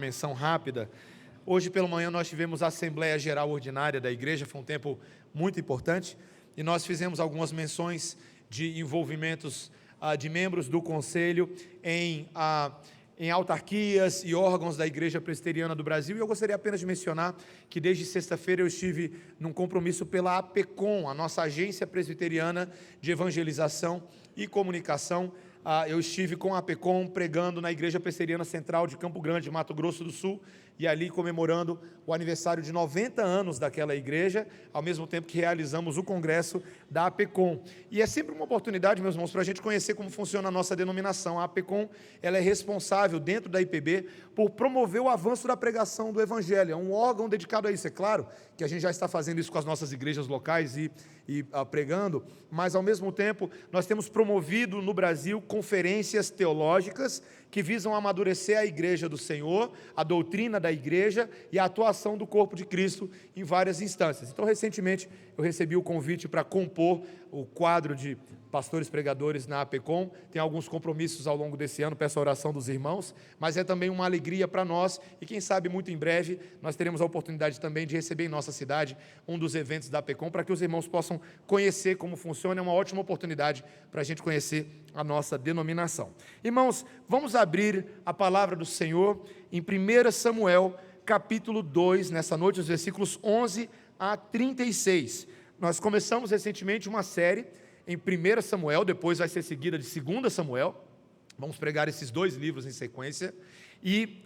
Menção rápida. Hoje pela manhã nós tivemos a Assembleia Geral Ordinária da Igreja, foi um tempo muito importante, e nós fizemos algumas menções de envolvimentos de membros do Conselho em autarquias e órgãos da Igreja Presbiteriana do Brasil, e eu gostaria apenas de mencionar que desde sexta-feira eu estive num compromisso pela APECOM, a nossa Agência Presbiteriana de Evangelização e Comunicação. Eu estive com a APECOM pregando na Igreja Presbiteriana Central de Campo Grande, Mato Grosso do Sul, e ali comemorando o aniversário de 90 anos daquela igreja, ao mesmo tempo que realizamos o congresso da APECOM. E é sempre uma oportunidade, meus irmãos, para a gente conhecer como funciona a nossa denominação. A APECOM, ela é responsável, dentro da IPB, por promover o avanço da pregação do Evangelho. É um órgão dedicado a isso. É claro que a gente já está fazendo isso com as nossas igrejas locais e pregando, mas ao mesmo tempo nós temos promovido no Brasil conferências teológicas que visam amadurecer a igreja do Senhor, a doutrina da igreja e a atuação do corpo de Cristo em várias instâncias. Então, recentemente, eu recebi o convite para compor o quadro de pastores pregadores na APECOM. Tem alguns compromissos ao longo desse ano, peço a oração dos irmãos, mas é também uma alegria para nós, e quem sabe muito em breve nós teremos a oportunidade também de receber em nossa cidade um dos eventos da APECOM, para que os irmãos possam conhecer como funciona. É uma ótima oportunidade para a gente conhecer a nossa denominação. Irmãos, vamos abrir a palavra do Senhor em 1 Samuel, capítulo 2, nessa noite, os versículos 11 a 36. Nós começamos recentemente uma série em 1 Samuel, depois vai ser seguida de 2 Samuel, vamos pregar esses dois livros em sequência, e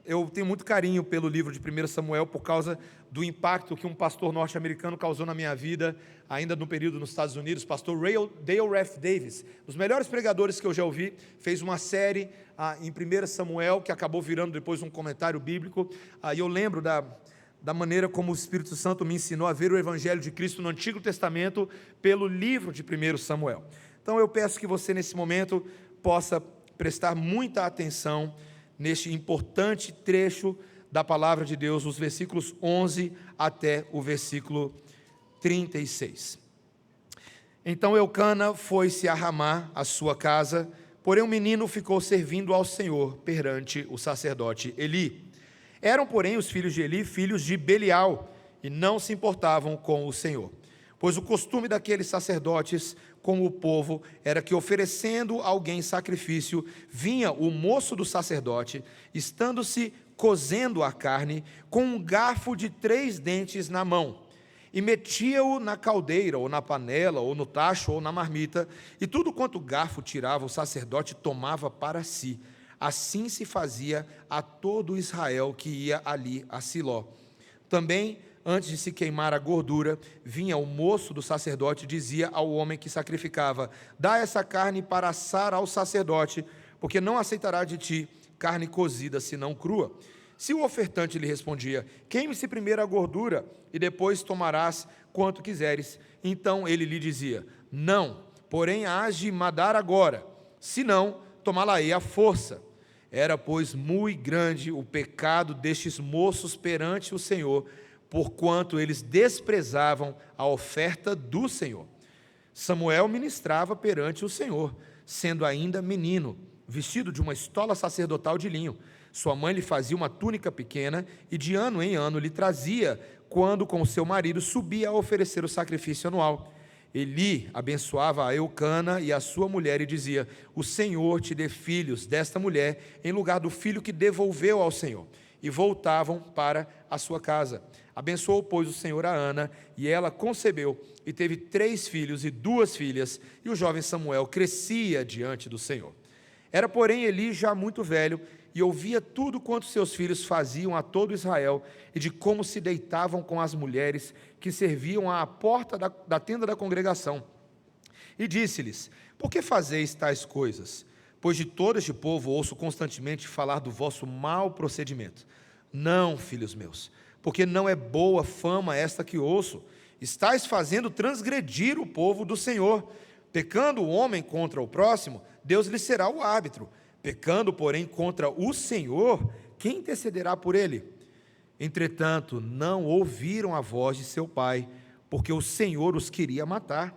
eu tenho muito carinho pelo livro de 1 Samuel por causa do impacto que um pastor norte-americano causou na minha vida, ainda no período nos Estados Unidos, pastor Dale Ralph Davis, os melhores pregadores que eu já ouvi, fez uma série em 1 Samuel, que acabou virando depois um comentário bíblico, e eu lembro da maneira como o Espírito Santo me ensinou a ver o Evangelho de Cristo no Antigo Testamento pelo livro de 1 Samuel. Então eu peço que você nesse momento possa prestar muita atenção neste importante trecho da palavra de Deus, os versículos 11 até o versículo 36. Então Eucana foi-se a Ramá, a sua casa, porém o menino ficou servindo ao Senhor perante o sacerdote Eli. Eram, porém, os filhos de Eli filhos de Belial, e não se importavam com o Senhor. Pois o costume daqueles sacerdotes com o povo era que, oferecendo a alguém sacrifício, vinha o moço do sacerdote, estando-se cozendo a carne, com um garfo de 3 dentes na mão, e metia-o na caldeira, ou na panela, ou no tacho, ou na marmita, e tudo quanto o garfo tirava, o sacerdote tomava para si. Assim se fazia a todo Israel que ia ali a Siló. Também, antes de se queimar a gordura, vinha o moço do sacerdote e dizia ao homem que sacrificava: dá essa carne para assar ao sacerdote, porque não aceitará de ti carne cozida, senão crua. Se o ofertante lhe respondia: queime-se primeiro a gordura, e depois tomarás quanto quiseres, então ele lhe dizia: não, porém hás de madar agora, senão tomá-la-ei à força. Era, pois, muito grande o pecado destes moços perante o Senhor, porquanto eles desprezavam a oferta do Senhor. Samuel ministrava perante o Senhor, sendo ainda menino, vestido de uma estola sacerdotal de linho. Sua mãe lhe fazia uma túnica pequena, e de ano em ano lhe trazia, quando com seu marido subia a oferecer o sacrifício anual. Eli abençoava a Eucana e a sua mulher e dizia: o Senhor te dê filhos desta mulher, em lugar do filho que devolveu ao Senhor. E voltavam para a sua casa. Abençoou, pois, o Senhor a Ana, e ela concebeu, e teve 3 filhos e 2 filhas, e o jovem Samuel crescia diante do Senhor. Era, porém, Eli já muito velho, e ouvia tudo quanto seus filhos faziam a todo Israel, e de como se deitavam com as mulheres que serviam à porta da tenda da congregação. E disse-lhes: por que fazeis tais coisas? Pois de todo este povo ouço constantemente falar do vosso mau procedimento. Não, filhos meus, porque não é boa fama esta que ouço. Estais fazendo transgredir o povo do Senhor. Pecando o homem contra o próximo, Deus lhe será o árbitro. Pecando, porém, contra o Senhor, quem intercederá por ele? Entretanto, não ouviram a voz de seu pai, porque o Senhor os queria matar.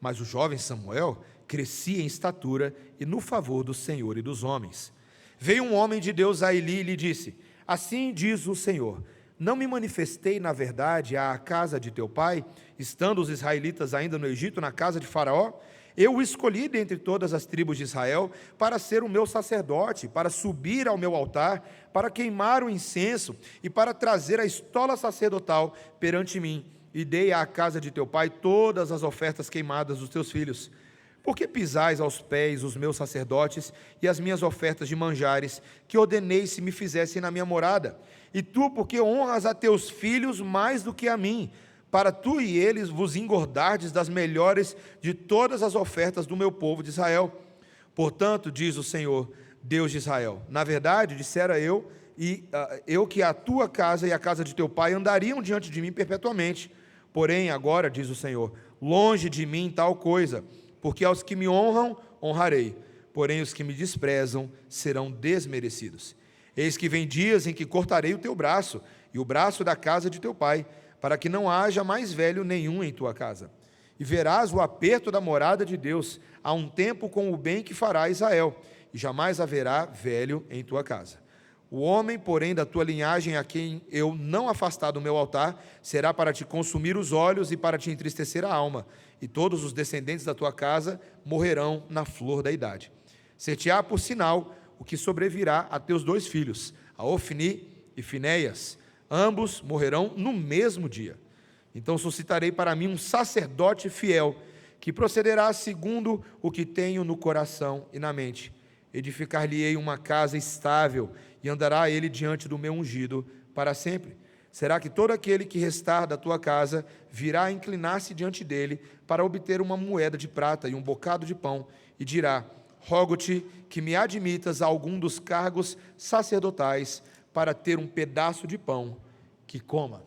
Mas o jovem Samuel crescia em estatura e no favor do Senhor e dos homens. Veio um homem de Deus a Eli e lhe disse: assim diz o Senhor, não me manifestei na verdade à casa de teu pai, estando os israelitas ainda no Egito, na casa de Faraó? Eu o escolhi dentre todas as tribos de Israel para ser o meu sacerdote, para subir ao meu altar, para queimar o incenso e para trazer a estola sacerdotal perante mim. E dei à casa de teu pai todas as ofertas queimadas dos teus filhos. Por que pisais aos pés os meus sacerdotes e as minhas ofertas de manjares, que ordenei se me fizessem na minha morada? E tu, porque honras a teus filhos mais do que a mim, para tu e eles vos engordardes das melhores de todas as ofertas do meu povo de Israel. Portanto, diz o Senhor, Deus de Israel, na verdade, dissera eu que a tua casa e a casa de teu pai andariam diante de mim perpetuamente. Porém, agora, diz o Senhor, longe de mim tal coisa, porque aos que me honram, honrarei, porém os que me desprezam serão desmerecidos. Eis que vem dias em que cortarei o teu braço e o braço da casa de teu pai, para que não haja mais velho nenhum em tua casa. E verás o aperto da morada de Deus, há um tempo com o bem que fará Israel, e jamais haverá velho em tua casa. O homem, porém, da tua linhagem, a quem eu não afastar do meu altar, será para te consumir os olhos e para te entristecer a alma, e todos os descendentes da tua casa morrerão na flor da idade. Ser-te-á por sinal o que sobrevirá a teus 2 filhos, a Ofni e Finéias, ambos morrerão no mesmo dia. Então suscitarei para mim um sacerdote fiel, que procederá segundo o que tenho no coração e na mente. Edificar-lhe-ei uma casa estável, e andará ele diante do meu ungido para sempre. Será que todo aquele que restar da tua casa virá a inclinar-se diante dele para obter uma moeda de prata e um bocado de pão, e dirá: rogo-te que me admitas a algum dos cargos sacerdotais para ter um pedaço de pão que coma.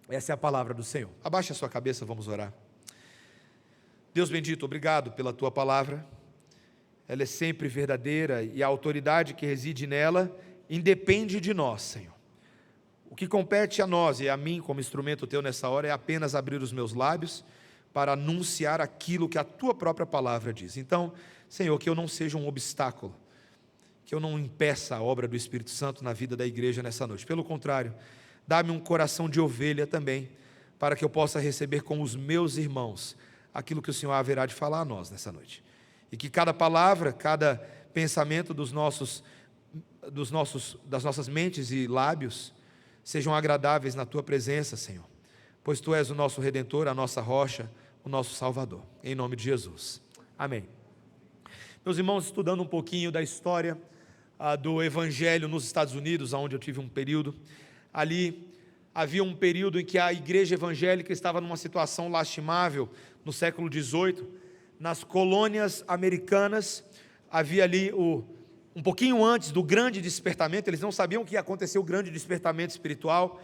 Essa é a palavra do Senhor. Abaixe a sua cabeça, vamos orar. Deus bendito, obrigado pela tua palavra. Ela é sempre verdadeira e a autoridade que reside nela independe de nós, Senhor. O que compete a nós e a mim como instrumento teu nessa hora é apenas abrir os meus lábios para anunciar aquilo que a tua própria palavra diz. Então, Senhor, que eu não seja um obstáculo, que eu não impeça a obra do Espírito Santo na vida da igreja nessa noite. Pelo contrário, dá-me um coração de ovelha também, para que eu possa receber com os meus irmãos aquilo que o Senhor haverá de falar a nós nessa noite. E que cada palavra, cada pensamento das nossas mentes e lábios sejam agradáveis na tua presença, Senhor, pois tu és o nosso Redentor, a nossa rocha, o nosso Salvador, em nome de Jesus, amém. Meus irmãos, estudando um pouquinho da história do Evangelho nos Estados Unidos, onde eu tive um período, ali havia um período em que a igreja evangélica estava numa situação lastimável, no século XVIII, nas colônias americanas. Havia ali um pouquinho antes do grande despertamento, eles não sabiam que ia acontecer o grande despertamento espiritual,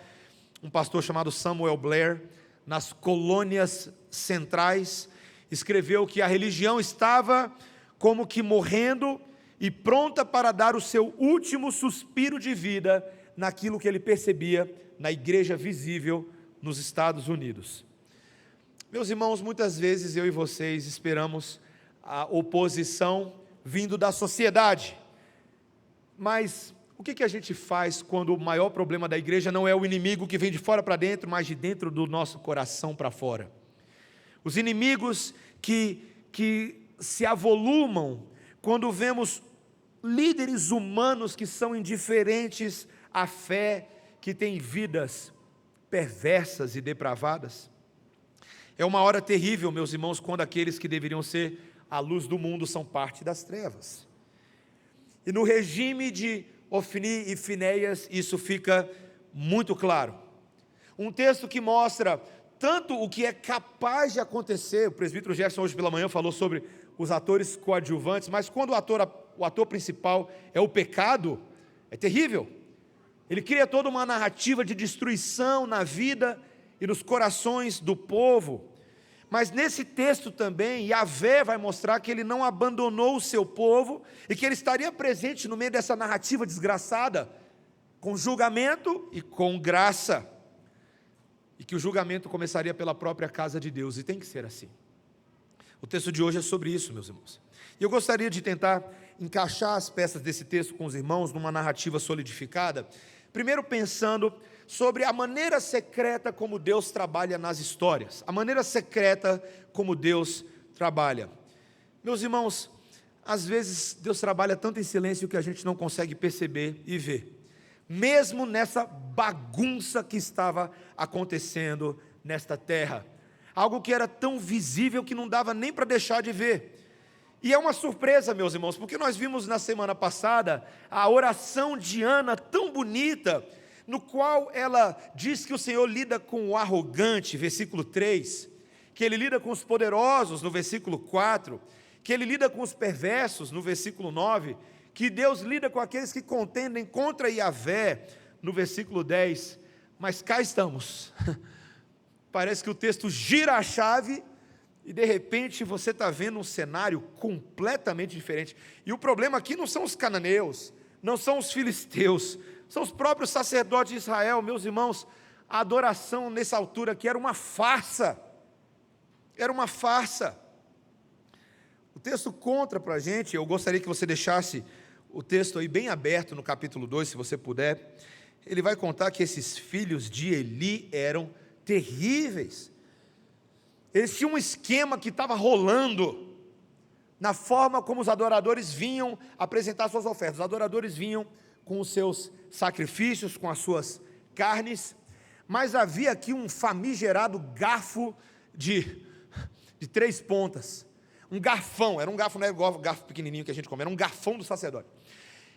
um pastor chamado Samuel Blair, nas colônias centrais, escreveu que a religião estava como que morrendo e pronta para dar o seu último suspiro de vida naquilo que ele percebia na igreja visível nos Estados Unidos. Meus irmãos, muitas vezes eu e vocês esperamos a oposição vindo da sociedade, mas o que a gente faz quando o maior problema da igreja não é o inimigo que vem de fora para dentro, mas de dentro do nosso coração para fora? Os inimigos que se avolumam quando vemos líderes humanos que são indiferentes à fé, que têm vidas perversas e depravadas. É uma hora terrível, meus irmãos, quando aqueles que deveriam ser a luz do mundo são parte das trevas. E no regime de Ofni e Finéias, isso fica muito claro. Um texto que mostra tanto o que é capaz de acontecer. O presbítero Gerson hoje pela manhã falou sobre os atores coadjuvantes, mas quando o ator principal é o pecado, é terrível. Ele cria toda uma narrativa de destruição na vida e nos corações do povo. Mas nesse texto também, Yahvé vai mostrar que ele não abandonou o seu povo e que ele estaria presente no meio dessa narrativa desgraçada, com julgamento e com graça. E que o julgamento começaria pela própria casa de Deus, e tem que ser assim. O texto de hoje é sobre isso, meus irmãos. E eu gostaria de tentar encaixar as peças desse texto com os irmãos numa narrativa solidificada, primeiro pensando sobre a maneira secreta como Deus trabalha nas histórias, a maneira secreta como Deus trabalha. Meus irmãos, às vezes Deus trabalha tanto em silêncio que a gente não consegue perceber e ver, mesmo nessa bagunça que estava acontecendo nesta terra, algo que era tão visível que não dava nem para deixar de ver. E é uma surpresa, meus irmãos, porque nós vimos na semana passada a oração de Ana tão bonita, no qual ela diz que o Senhor lida com o arrogante, versículo 3, que Ele lida com os poderosos, no versículo 4, que Ele lida com os perversos, no versículo 9, que Deus lida com aqueles que contendem contra Yahvé, no versículo 10, mas cá estamos, parece que o texto gira a chave, e de repente você está vendo um cenário completamente diferente, e o problema aqui não são os cananeus, não são os filisteus, são os próprios sacerdotes de Israel. Meus irmãos, a adoração nessa altura aqui era uma farsa, o texto conta para a gente, eu gostaria que você deixasse o texto aí bem aberto no capítulo 2, se você puder. Ele vai contar que esses filhos de Eli eram terríveis, eles tinham um esquema que estava rolando, na forma como os adoradores vinham apresentar suas ofertas. Os adoradores vinham com os seus sacrifícios, com as suas carnes, mas havia aqui um famigerado garfo de 3 pontas, um garfão, era um garfo, não era igual o garfo pequenininho que a gente come, era um garfão do sacerdote,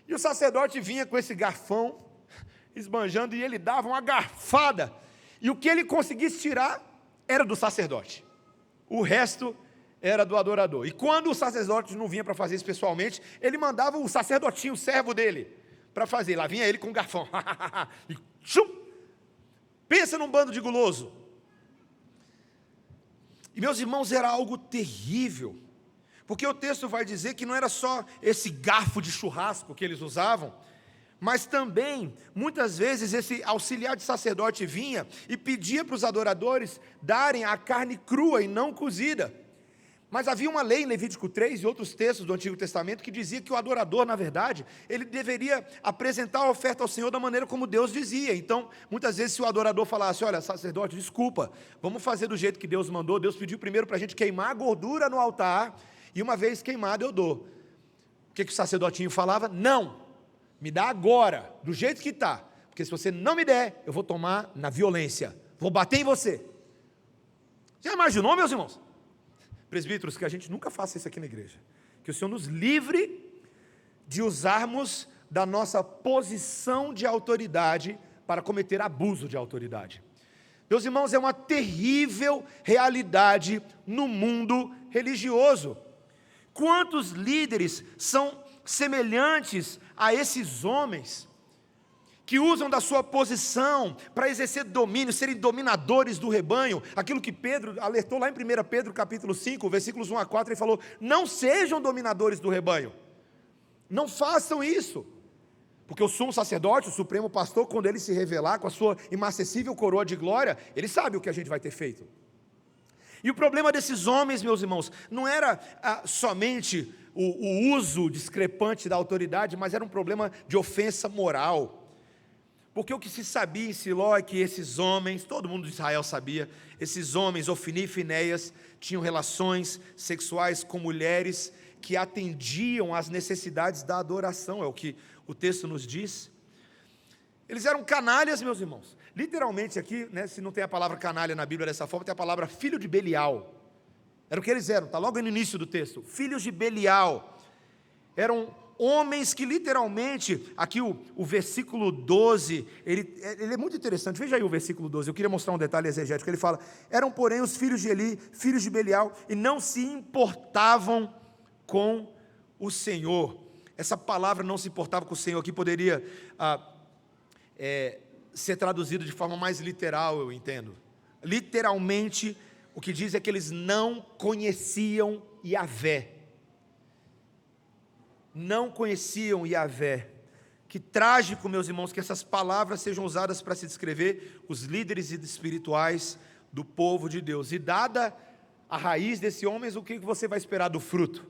e o sacerdote vinha com esse garfão, esbanjando, e ele dava uma garfada, e o que ele conseguisse tirar, era do sacerdote, o resto era do adorador. E quando o sacerdote não vinha para fazer isso pessoalmente, ele mandava o sacerdotinho, o servo dele, para fazer. Lá vinha ele com um garfão, e tchum! Pensa num bando de guloso. E meus irmãos, era algo terrível, porque o texto vai dizer que não era só esse garfo de churrasco que eles usavam, mas também, muitas vezes, esse auxiliar de sacerdote vinha e pedia para os adoradores darem a carne crua e não cozida. Mas havia uma lei em Levítico 3 e outros textos do Antigo Testamento que dizia que o adorador, na verdade, ele deveria apresentar a oferta ao Senhor da maneira como Deus dizia. Então, muitas vezes, se o adorador falasse: olha, sacerdote, desculpa, vamos fazer do jeito que Deus mandou, Deus pediu primeiro para a gente queimar a gordura no altar, e uma vez queimada eu dou. O que o sacerdotinho falava? Não! Me dá agora, do jeito que está, porque se você não me der, eu vou tomar na violência, vou bater em você. Já imaginou, meus irmãos? Presbíteros, que a gente nunca faça isso aqui na igreja, que o Senhor nos livre de usarmos da nossa posição de autoridade para cometer abuso de autoridade. Meus irmãos, é uma terrível realidade no mundo religioso. Quantos líderes são semelhantes a esses homens, que usam da sua posição para exercer domínio, serem dominadores do rebanho, aquilo que Pedro alertou lá em 1 Pedro capítulo 5, versículos 1 a 4, ele falou: não sejam dominadores do rebanho, não façam isso, porque o sumo sacerdote, o supremo pastor, quando ele se revelar com a sua inacessível coroa de glória, ele sabe o que a gente vai ter feito. E o problema desses homens, meus irmãos, não era somente o uso discrepante da autoridade, mas era um problema de ofensa moral, porque o que se sabia em Siló é que esses homens, todo mundo de Israel sabia, esses homens, Ofni e Finéias, tinham relações sexuais com mulheres que atendiam às necessidades da adoração, é o que o texto nos diz. Eles eram canalhas, meus irmãos, literalmente aqui, né, se não tem a palavra canalha na Bíblia dessa forma, tem a palavra filho de Belial. Era o que eles eram, está logo no início do texto, filhos de Belial. Eram homens que literalmente, aqui o versículo 12, ele é muito interessante, veja aí o versículo 12, eu queria mostrar um detalhe exegético, ele fala: eram porém os filhos de Eli, filhos de Belial, e não se importavam com o Senhor. Essa palavra não se importava com o Senhor aqui poderia ser traduzido de forma mais literal, eu entendo. Literalmente, o que diz é que eles não conheciam Yahvé. Não conheciam Yahvé. Que trágico, meus irmãos, que essas palavras sejam usadas para se descrever os líderes espirituais do povo de Deus. E dada a raiz desses homens, o que você vai esperar do fruto?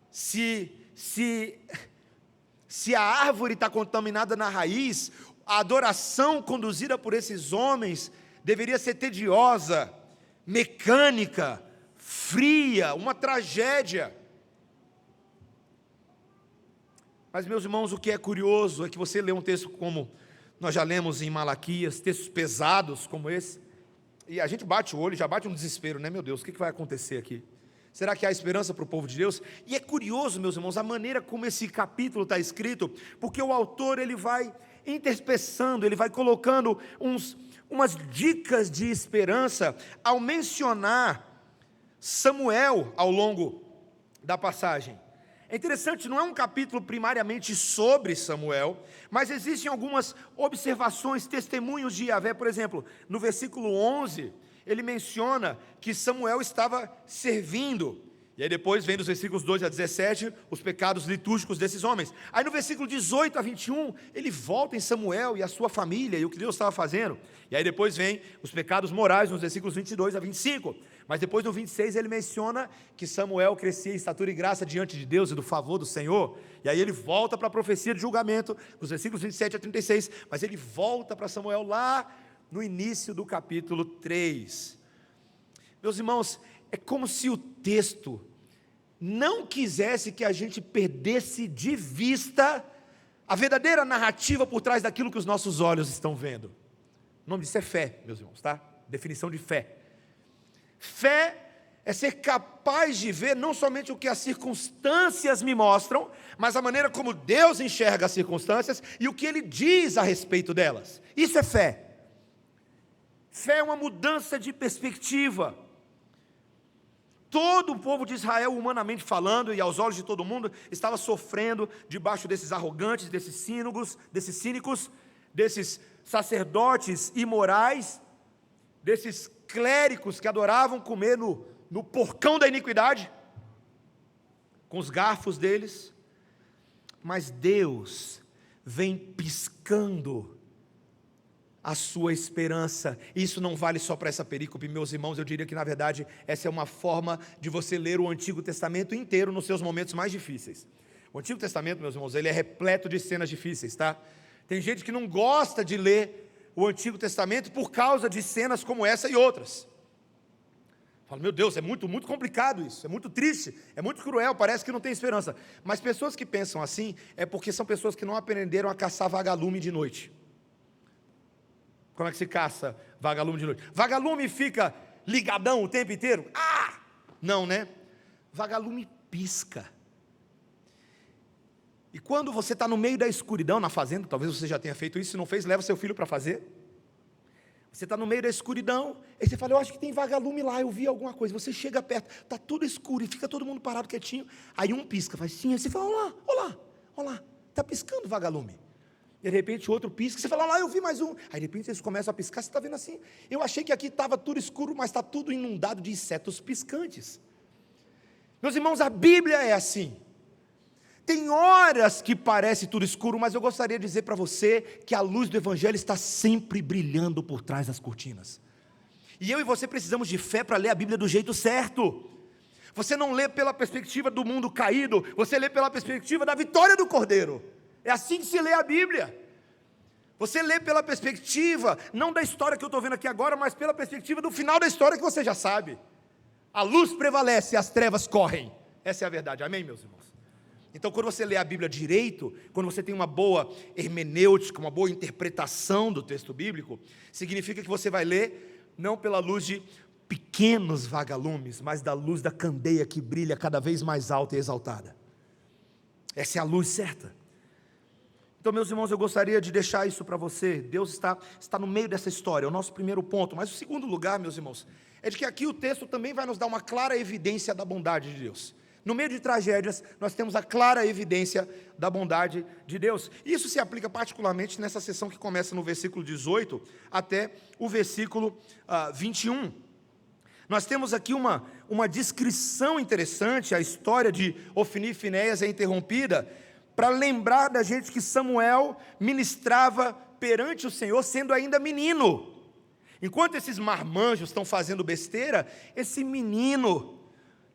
Se se a árvore está contaminada na raiz, a adoração conduzida por esses homens deveria ser tediosa, mecânica, fria, uma tragédia. Mas, meus irmãos, o que é curioso é que você lê um texto como nós já lemos em Malaquias, textos pesados como esse, e a gente bate o olho, já bate um desespero, né? Meu Deus, o que vai acontecer aqui? Será que há esperança para o povo de Deus? E é curioso, meus irmãos, a maneira como esse capítulo está escrito, porque o autor ele vai interspeçando, ele vai colocando umas dicas de esperança ao mencionar Samuel ao longo da passagem. É interessante, não é um capítulo primariamente sobre Samuel, mas existem algumas observações, testemunhos de Yahvé. Por exemplo, no versículo 11, ele menciona que Samuel estava servindo, e aí depois vem dos versículos 12 a 17, os pecados litúrgicos desses homens. Aí no versículo 18 a 21, ele volta em Samuel e a sua família, e o que Deus estava fazendo. E aí depois vem os pecados morais, nos versículos 22 a 25. Mas depois no 26 ele menciona que Samuel crescia em estatura e graça diante de Deus e do favor do Senhor. E aí ele volta para a profecia de julgamento, nos versículos 27 a 36, mas ele volta para Samuel lá no início do capítulo 3. Meus irmãos, é como se o texto não quisesse que a gente perdesse de vista a verdadeira narrativa por trás daquilo que os nossos olhos estão vendo. O nome disso é fé, meus irmãos, tá? Definição de fé. Fé é ser capaz de ver não somente o que as circunstâncias me mostram, mas a maneira como Deus enxerga as circunstâncias e o que Ele diz a respeito delas. Isso é fé. Fé é uma mudança de perspectiva. Todo o povo de Israel, humanamente falando, e aos olhos de todo mundo, estava sofrendo debaixo desses arrogantes, desses cínicos, desses sacerdotes imorais, desses clérigos que adoravam comer no porcão da iniquidade, com os garfos deles. Mas Deus vem piscando a sua esperança. Isso não vale só para essa perícope, meus irmãos. Eu diria que na verdade essa é uma forma de você ler o Antigo Testamento inteiro nos seus momentos mais difíceis. O Antigo Testamento, meus irmãos, ele é repleto de cenas difíceis, tá? Tem gente que não gosta de ler o Antigo Testamento por causa de cenas como essa e outras. Fala, meu Deus, é muito complicado isso, é muito triste, é muito cruel, parece que não tem esperança. Mas pessoas que pensam assim, é porque são pessoas que não aprenderam a caçar vagalume de noite. Como é que se caça vagalume de noite? Vagalume fica ligadão o tempo inteiro? Ah! Não, né? Vagalume pisca. E quando você está no meio da escuridão, na fazenda, talvez você já tenha feito isso, se não fez, leva seu filho para fazer. Você está no meio da escuridão, aí você fala, eu acho que tem vagalume lá, eu vi alguma coisa. Você chega perto, está tudo escuro, e fica todo mundo parado quietinho, aí um pisca, faz sim, aí você fala, olha lá, está piscando vagalume. E de repente o outro pisca, você fala, lá eu vi mais um. Aí de repente eles começam a piscar, você está vendo assim, eu achei que aqui estava tudo escuro, mas está tudo inundado de insetos piscantes. Meus irmãos, a Bíblia é assim. Tem horas que parece tudo escuro, mas eu gostaria de dizer para você que a luz do Evangelho está sempre brilhando por trás das cortinas. E eu e você precisamos de fé para ler a Bíblia do jeito certo. Você não lê pela perspectiva do mundo caído, você lê pela perspectiva da vitória do Cordeiro. É assim que se lê a Bíblia. Você lê pela perspectiva, não da história que eu estou vendo aqui agora, mas pela perspectiva do final da história que você já sabe. A luz prevalece, as trevas correm. Essa é a verdade, amém, meus irmãos? Então, quando você lê a Bíblia direito, quando você tem uma boa hermenêutica, uma boa interpretação do texto bíblico, significa que você vai ler não pela luz de pequenos vagalumes, mas da luz da candeia que brilha cada vez mais alta e exaltada. Essa é a luz certa. Então, meus irmãos, eu gostaria de deixar isso para você. Deus está no meio dessa história, é o nosso primeiro ponto. Mas o segundo lugar, meus irmãos, é de que aqui o texto também vai nos dar uma clara evidência da bondade de Deus. No meio de tragédias, nós temos a clara evidência da bondade de Deus. Isso se aplica particularmente nessa sessão que começa no versículo 18 até o versículo 21. Nós temos aqui uma descrição interessante, a história de Ofni e Finéias é interrompida, para lembrar da gente que Samuel ministrava perante o Senhor sendo ainda menino. Enquanto esses marmanjos estão fazendo besteira, esse menino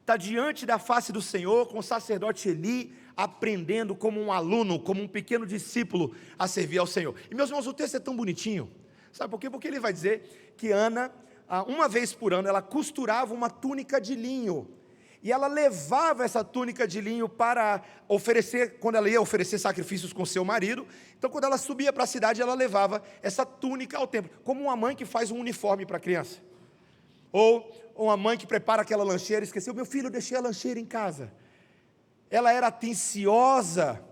está diante da face do Senhor, com o sacerdote Eli, aprendendo como um aluno, como um pequeno discípulo a servir ao Senhor. E meus irmãos, o texto é tão bonitinho, sabe por quê? Porque ele vai dizer que Ana, uma vez por ano, ela costurava uma túnica de linho, e ela levava essa túnica de linho para oferecer, quando ela ia oferecer sacrifícios com seu marido. Então quando ela subia para a cidade, ela levava essa túnica ao templo, como uma mãe que faz um uniforme para a criança, ou uma mãe que prepara aquela lancheira, esqueceu, meu filho, eu deixei a lancheira em casa. Ela era atenciosa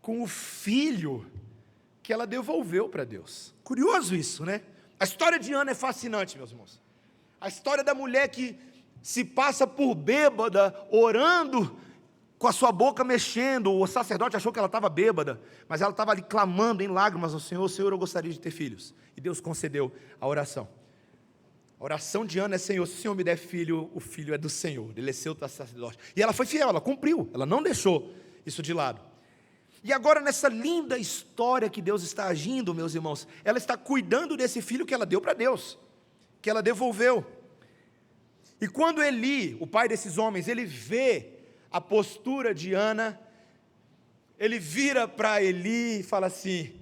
com o filho que ela devolveu para Deus. Curioso isso, né? A história de Ana é fascinante, meus irmãos. A história da mulher que se passa por bêbada, orando, com a sua boca mexendo. O sacerdote achou que ela estava bêbada, mas ela estava ali clamando em lágrimas ao Senhor: Senhor, eu gostaria de ter filhos. E Deus concedeu a oração. A oração de Ana é: Senhor, se o Senhor me der filho, o filho é do Senhor, ele é seu sacerdote. E ela foi fiel, ela cumpriu, ela não deixou isso de lado. E agora, nessa linda história que Deus está agindo, meus irmãos, ela está cuidando desse filho que ela deu para Deus, que ela devolveu. E quando Eli, o pai desses homens, ele vê a postura de Ana, ele vira para Eli e fala assim: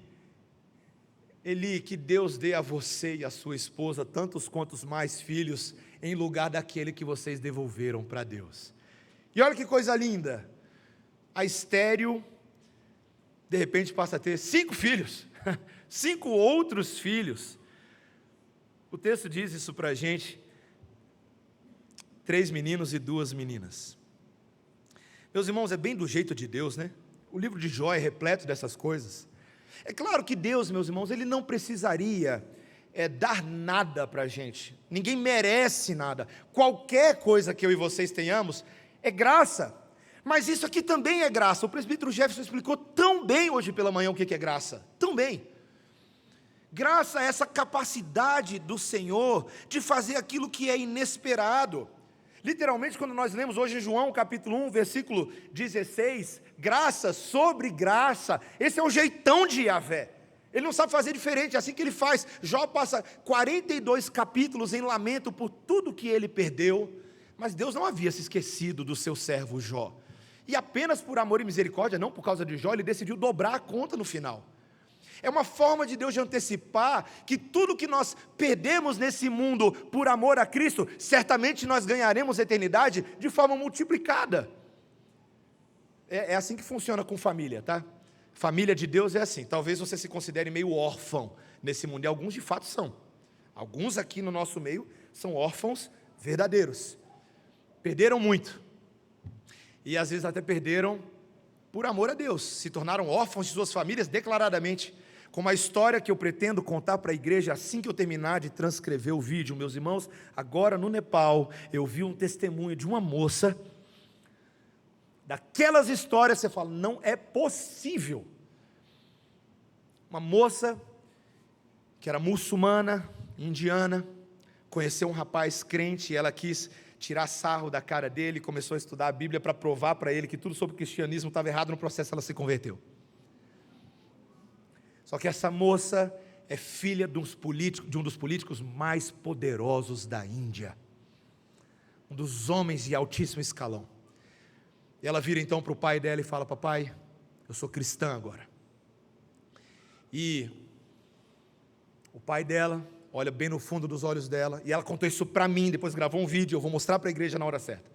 Eli, que Deus dê a você e a sua esposa tantos quantos mais filhos, em lugar daquele que vocês devolveram para Deus. E olha que coisa linda, a estéril, de repente passa a ter 5 filhos, 5 outros filhos. O texto diz isso para a gente: 3 meninos e 2 meninas. Meus irmãos, é bem do jeito de Deus, né? O livro de Jó é repleto dessas coisas. É claro que Deus, meus irmãos, Ele não precisaria dar nada para a gente. Ninguém merece nada. Qualquer coisa que eu e vocês tenhamos é graça. Mas isso aqui também é graça. O presbítero Jefferson explicou tão bem hoje pela manhã o que é graça. Tão bem. Graça é essa capacidade do Senhor de fazer aquilo que é inesperado. Literalmente, quando nós lemos hoje em João capítulo 1, versículo 16, graça sobre graça, esse é o jeitão de Yahvé. Ele não sabe fazer diferente, é assim que ele faz. Jó passa 42 capítulos em lamento por tudo que ele perdeu, mas Deus não havia se esquecido do seu servo Jó. E apenas por amor e misericórdia, não por causa de Jó, ele decidiu dobrar a conta no final. É uma forma de Deus de antecipar que tudo que nós perdemos nesse mundo por amor a Cristo, certamente nós ganharemos a eternidade de forma multiplicada. É assim que funciona com família, tá? Família de Deus é assim. Talvez você se considere meio órfão nesse mundo, e alguns de fato são. Alguns aqui no nosso meio são órfãos verdadeiros. Perderam muito. E às vezes até perderam por amor a Deus. Se tornaram órfãos de suas famílias declaradamente. Como a história que eu pretendo contar para a igreja assim que eu terminar de transcrever o vídeo. Meus irmãos, agora no Nepal, eu vi um testemunho de uma moça, daquelas histórias, você fala, não é possível. Uma moça, que era muçulmana, indiana, conheceu um rapaz crente, e ela quis tirar sarro da cara dele, começou a estudar a Bíblia para provar para ele que tudo sobre o cristianismo estava errado. No processo ela se converteu. Só que essa moça é filha de um dos políticos mais poderosos da Índia, um dos homens de altíssimo escalão. E ela vira então para o pai dela e fala: papai, eu sou cristã agora. E o pai dela olha bem no fundo dos olhos dela, e ela contou isso para mim, depois gravou um vídeo, eu vou mostrar para a igreja na hora certa.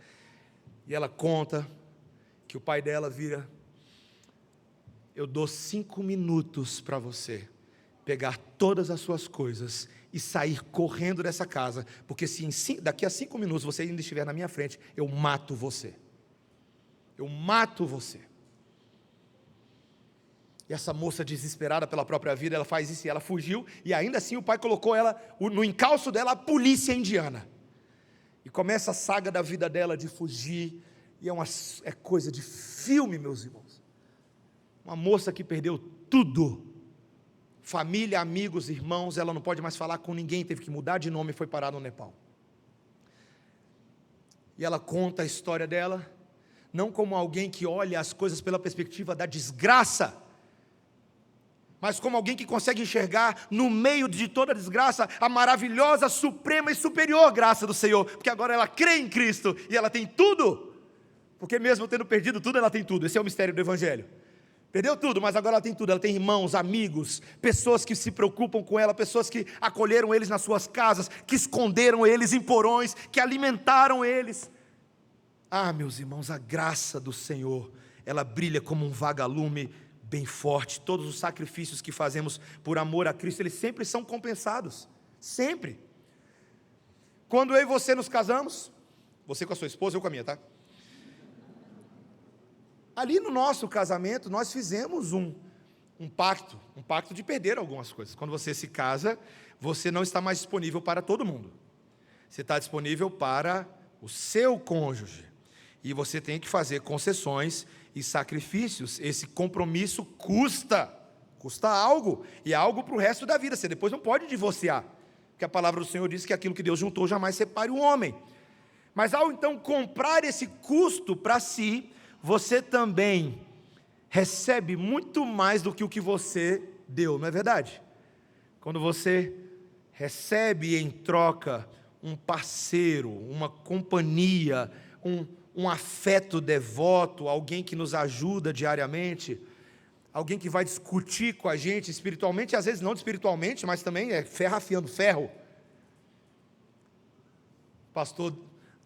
E ela conta que o pai dela vira: eu dou 5 minutos para você pegar todas as suas coisas e sair correndo dessa casa, porque se daqui a 5 minutos você ainda estiver na minha frente, eu mato você. Eu mato você. E essa moça desesperada pela própria vida, ela faz isso e ela fugiu, e ainda assim o pai colocou ela, no encalço dela, a polícia indiana. E começa a saga da vida dela de fugir, e é coisa de filme, meus irmãos. Uma moça que perdeu tudo, família, amigos, irmãos, ela não pode mais falar com ninguém, teve que mudar de nome e foi parar no Nepal. E ela conta a história dela, não como alguém que olha as coisas pela perspectiva da desgraça, mas como alguém que consegue enxergar no meio de toda a desgraça a maravilhosa, suprema e superior graça do Senhor, porque agora ela crê em Cristo e ela tem tudo Porque mesmo tendo perdido tudo, ela tem tudo. Esse é o mistério do Evangelho. Perdeu tudo, mas agora ela tem tudo. Ela tem irmãos, amigos, pessoas que se preocupam com ela, pessoas que acolheram eles nas suas casas, que esconderam eles em porões, que alimentaram eles. Ah, meus irmãos, a graça do Senhor, ela brilha como um vagalume bem forte. Todos os sacrifícios que fazemos por amor a Cristo, eles sempre são compensados. Sempre. Quando eu e você nos casamos, você com a sua esposa, eu com a minha, tá? Ali no nosso casamento, nós fizemos um pacto de perder algumas coisas. Quando você se casa, você não está mais disponível para todo mundo. Você está disponível para o seu cônjuge. E você tem que fazer concessões e sacrifícios. Esse compromisso custa algo, e é algo para o resto da vida. Você depois não pode divorciar, porque a palavra do Senhor diz que aquilo que Deus juntou jamais separe o homem. Mas ao então comprar esse custo para si, você também recebe muito mais do que o que você deu, não é verdade? Quando você recebe em troca um parceiro, uma companhia, um afeto devoto, alguém que nos ajuda diariamente, alguém que vai discutir com a gente espiritualmente, às vezes não espiritualmente, mas também é ferro afiando ferro. O pastor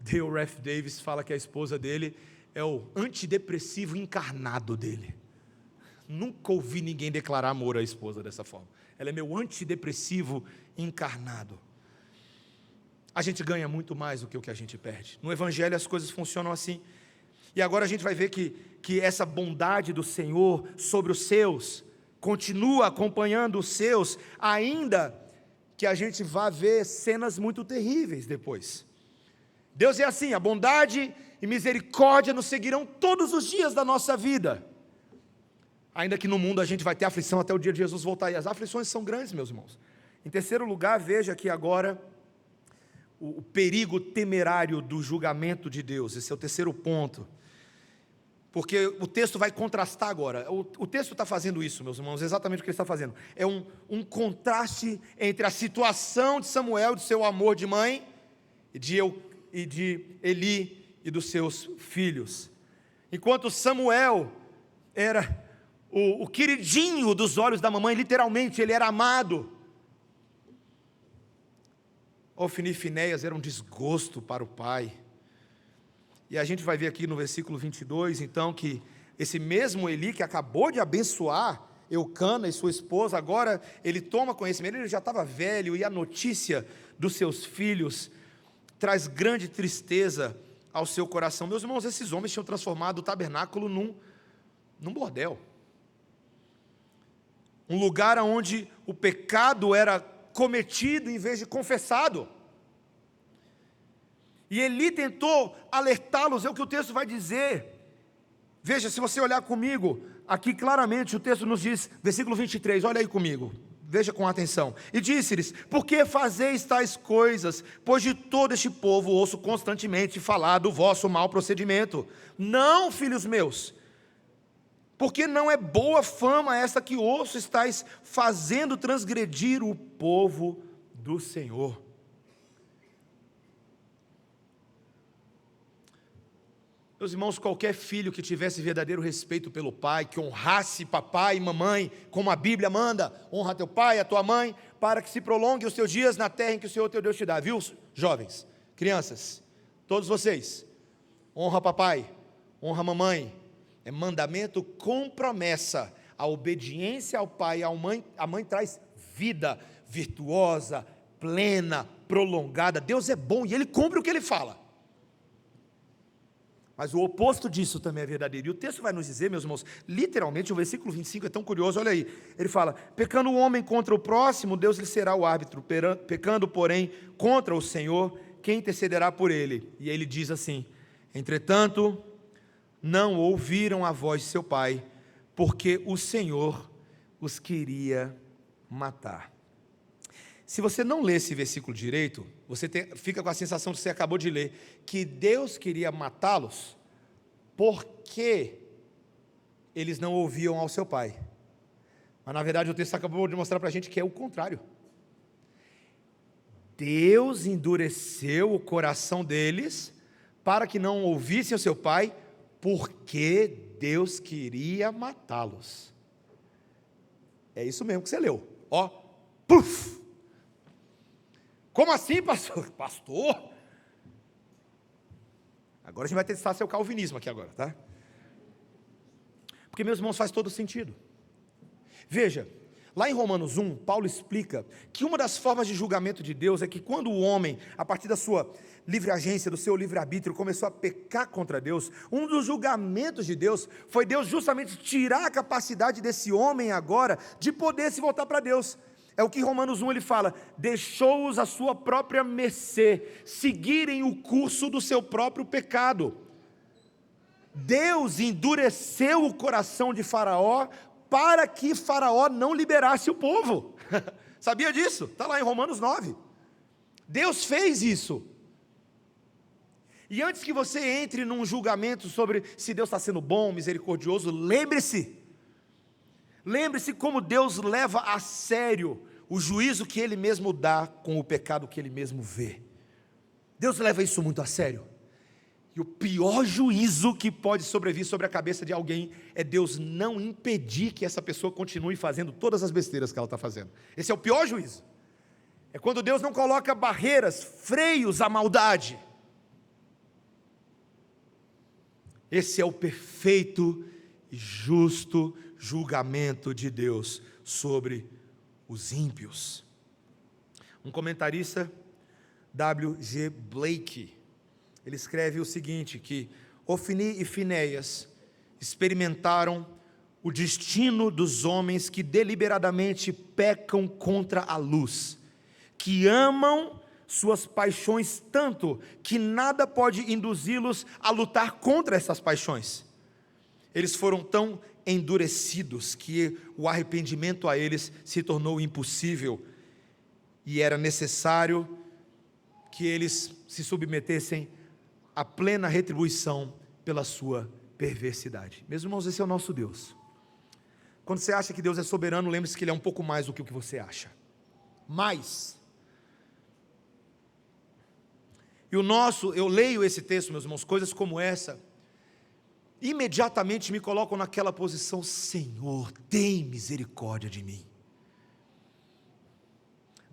Dale Ralph Davis fala que a esposa dele é o antidepressivo encarnado dele. Nunca ouvi ninguém declarar amor à esposa dessa forma. Ela é meu antidepressivo encarnado. A gente ganha muito mais do que o que a gente perde. No Evangelho as coisas funcionam assim. E agora a gente vai ver que essa bondade do Senhor sobre os seus, continua acompanhando os seus, ainda que a gente vá ver cenas muito terríveis depois. Deus é assim, a bondade e misericórdia nos seguirão todos os dias da nossa vida. Ainda que no mundo a gente vai ter aflição até o dia de Jesus voltar, e as aflições são grandes, meus irmãos. Em terceiro lugar, veja aqui agora o perigo temerário do julgamento de Deus. Esse é o terceiro ponto, porque o texto vai contrastar agora. O texto está fazendo isso, meus irmãos, exatamente o que ele está fazendo. É um contraste entre a situação de Samuel, de seu amor de mãe, e de Eli e dos seus filhos. Enquanto Samuel era o queridinho dos olhos da mamãe, literalmente, ele era amado, Ofni e Finéias era um desgosto para o pai. E a gente vai ver aqui no versículo 22, então, que esse mesmo Eli que acabou de abençoar Eucana e sua esposa, agora ele toma conhecimento, ele já estava velho, e a notícia dos seus filhos traz grande tristeza ao seu coração. Meus irmãos, esses homens tinham transformado o tabernáculo num bordel. Um lugar onde o pecado era cometido em vez de confessado. E Eli tentou alertá-los, é o que o texto vai dizer. Veja, se você olhar comigo, aqui claramente o texto nos diz, versículo 23, olha aí comigo. Veja com atenção. E disse-lhes: por que fazeis tais coisas? Pois de todo este povo ouço constantemente falar do vosso mau procedimento. Não, filhos meus, porque não é boa fama esta que ouço, estáis fazendo transgredir o povo do Senhor. Meus irmãos, qualquer filho que tivesse verdadeiro respeito pelo pai, que honrasse papai e mamãe, como a Bíblia manda, honra teu pai e a tua mãe, para que se prolongue os teus dias na terra em que o Senhor teu Deus te dá, viu, jovens, crianças, todos vocês, honra papai, honra mamãe, é mandamento com promessa. A obediência ao pai e à mãe traz vida virtuosa, plena, prolongada. Deus é bom e Ele cumpre o que Ele fala. Mas o oposto disso também é verdadeiro. E o texto vai nos dizer, meus irmãos, literalmente, o versículo 25 é tão curioso, olha aí. Ele fala: pecando o homem contra o próximo, Deus lhe será o árbitro. Pecando, porém, contra o Senhor, quem intercederá por ele? E aí ele diz assim: entretanto, não ouviram a voz de seu pai, porque o Senhor os queria matar. Se você não lê esse versículo direito, você fica com a sensação que você acabou de ler, que Deus queria matá-los porque eles não ouviam ao seu pai. Mas na verdade o texto acabou de mostrar para a gente que é o contrário. Deus endureceu o coração deles para que não ouvissem o seu pai porque Deus queria matá-los. É isso mesmo que você leu. Ó, puf! Como assim, pastor? Pastor? Agora a gente vai testar seu calvinismo aqui agora, tá? Porque, meus irmãos, faz todo sentido. Veja, lá em Romanos 1, Paulo explica que uma das formas de julgamento de Deus é que quando o homem, a partir da sua livre agência, do seu livre-arbítrio, começou a pecar contra Deus, um dos julgamentos de Deus foi Deus justamente tirar a capacidade desse homem agora de poder se voltar para Deus. É o que em Romanos 1 ele fala: deixou-os à sua própria mercê, seguirem o curso do seu próprio pecado. Deus endureceu o coração de Faraó para que Faraó não liberasse o povo. Sabia disso? Está lá em Romanos 9. Deus fez isso. E antes que você entre num julgamento sobre se Deus está sendo bom, misericordioso, lembre-se como Deus leva a sério o juízo que Ele mesmo dá com o pecado que Ele mesmo vê. Deus leva isso muito a sério. E o pior juízo que pode sobrevir sobre a cabeça de alguém é Deus não impedir que essa pessoa continue fazendo todas as besteiras que ela está fazendo. Esse é o pior juízo. É quando Deus não coloca barreiras, freios à maldade. Esse é o perfeito e justo julgamento de Deus sobre os ímpios. Um comentarista, W.G. Blake, ele escreve o seguinte, que Ofni e Finéias experimentaram o destino dos homens que deliberadamente pecam contra a luz, que amam suas paixões tanto que nada pode induzi-los a lutar contra essas paixões. Eles foram tão endurecidos que o arrependimento a eles se tornou impossível e era necessário que eles se submetessem à plena retribuição pela sua perversidade. Meus irmãos, esse é o nosso Deus. Quando você acha que Deus é soberano, lembre-se que Ele é um pouco mais do que o que você acha. Mais. E eu leio esse texto, meus irmãos, coisas como essa, imediatamente me colocam naquela posição: Senhor, tem misericórdia de mim.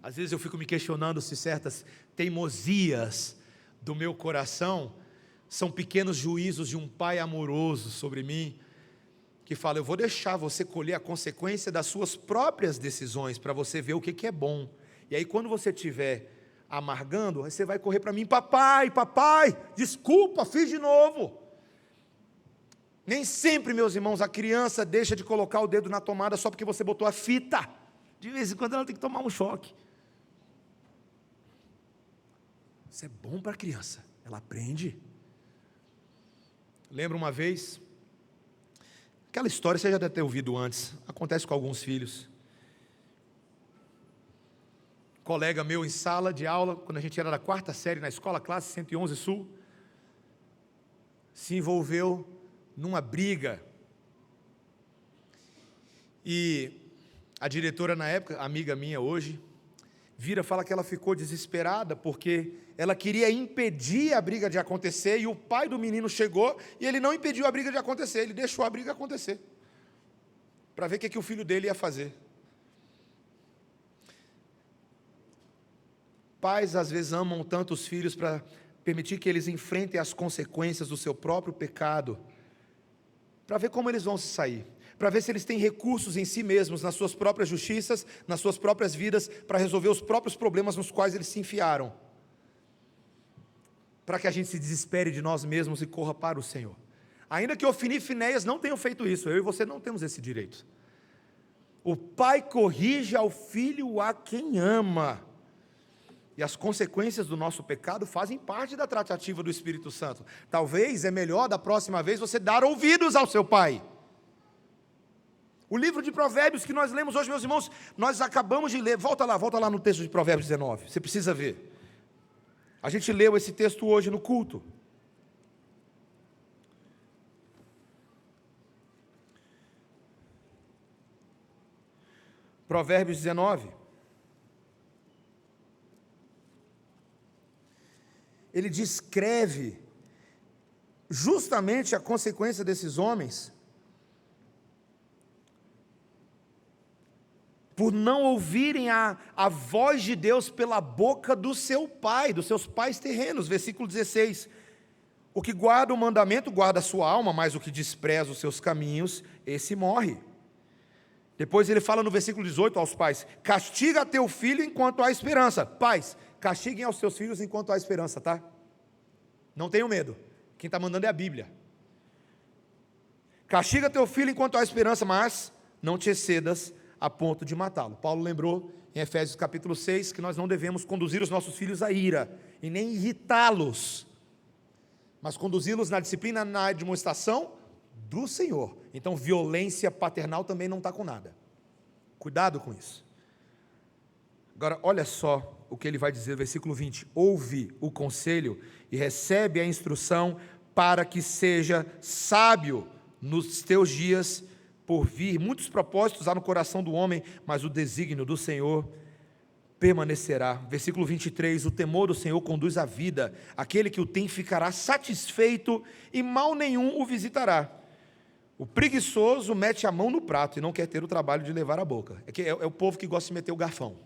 Às vezes eu fico me questionando se certas teimosias do meu coração são pequenos juízos de um pai amoroso sobre mim, que fala: eu vou deixar você colher a consequência das suas próprias decisões, para você ver o que é bom, e aí quando você estiver amargando, você vai correr para mim: papai, desculpa, fiz de novo. Nem sempre, meus irmãos, a criança deixa de colocar o dedo na tomada só porque você botou a fita. De vez em quando ela tem que tomar um choque. Isso é bom para a criança, ela aprende. Lembro uma vez, aquela história você já deve ter ouvido antes, acontece com alguns filhos. Colega meu em sala de aula, quando a gente era da 4ª série na escola, classe 111 Sul, se envolveu numa briga, e a diretora na época, amiga minha hoje, vira e fala que ela ficou desesperada, porque ela queria impedir a briga de acontecer, e o pai do menino chegou, e ele não impediu a briga de acontecer, ele deixou a briga acontecer, para ver o que o filho dele ia fazer. Pais às vezes amam tanto os filhos para permitir que eles enfrentem as consequências do seu próprio pecado, para ver como eles vão se sair, para ver se eles têm recursos em si mesmos, nas suas próprias justiças, nas suas próprias vidas, para resolver os próprios problemas nos quais eles se enfiaram, para que a gente se desespere de nós mesmos e corra para o Senhor. Ainda que Ofni e Finéias não tenham feito isso, eu e você não temos esse direito. O pai corrige ao filho a quem ama, e as consequências do nosso pecado fazem parte da tratativa do Espírito Santo. Talvez é melhor da próxima vez você dar ouvidos ao seu pai. O livro de Provérbios que nós lemos hoje, meus irmãos, nós acabamos de ler, volta lá no texto de Provérbios 19, você precisa ver. A gente leu esse texto hoje no culto. Provérbios 19. Ele descreve justamente a consequência desses homens, por não ouvirem a voz de Deus pela boca do seu pai, dos seus pais terrenos. Versículo 16: o que guarda o mandamento guarda a sua alma, mas o que despreza os seus caminhos, esse morre. Depois ele fala no versículo 18 aos pais: castiga teu filho enquanto há esperança. Pais, castiguem aos seus filhos enquanto há esperança, tá? Não tenham medo, quem está mandando é a Bíblia. Castiga teu filho enquanto há esperança, mas não te excedas a ponto de matá-lo. Paulo lembrou em Efésios capítulo 6 que nós não devemos conduzir os nossos filhos à ira e nem irritá-los, mas conduzi-los na disciplina, na admoestação do Senhor. Então violência paternal também não está com nada. Cuidado com isso. Agora olha só o que ele vai dizer, versículo 20: ouve o conselho e recebe a instrução, para que seja sábio nos teus dias por vir. Muitos propósitos há no coração do homem, mas o desígnio do Senhor permanecerá. Versículo 23: o temor do Senhor conduz à vida, aquele que o tem ficará satisfeito e mal nenhum o visitará. O preguiçoso mete a mão no prato e não quer ter o trabalho de levar à boca. É o povo que gosta de meter o garfão.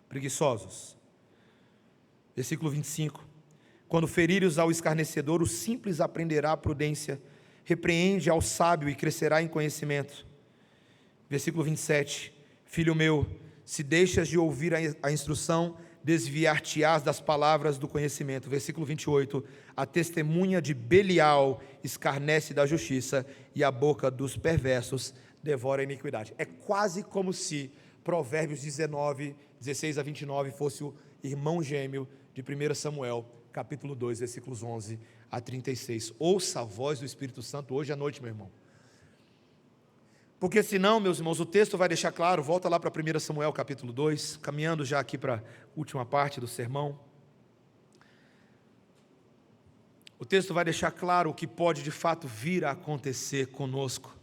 Preguiçosos. Versículo 25: quando ferires ao escarnecedor, o simples aprenderá a prudência. Repreende ao sábio e crescerá em conhecimento. Versículo 27: filho meu, se deixas de ouvir a instrução, desviar-te-ás das palavras do conhecimento. Versículo 28: a testemunha de Belial escarnece da justiça, e a boca dos perversos devora a iniquidade. É quase como se Provérbios 19, 16 a 29 fosse o irmão gêmeo de 1 Samuel, capítulo 2, versículos 11 a 36. Ouça a voz do Espírito Santo hoje à noite, meu irmão. Porque senão, meus irmãos, o texto vai deixar claro, volta lá para 1 Samuel capítulo 2, caminhando já aqui para a última parte do sermão. O texto vai deixar claro o que pode de fato vir a acontecer conosco.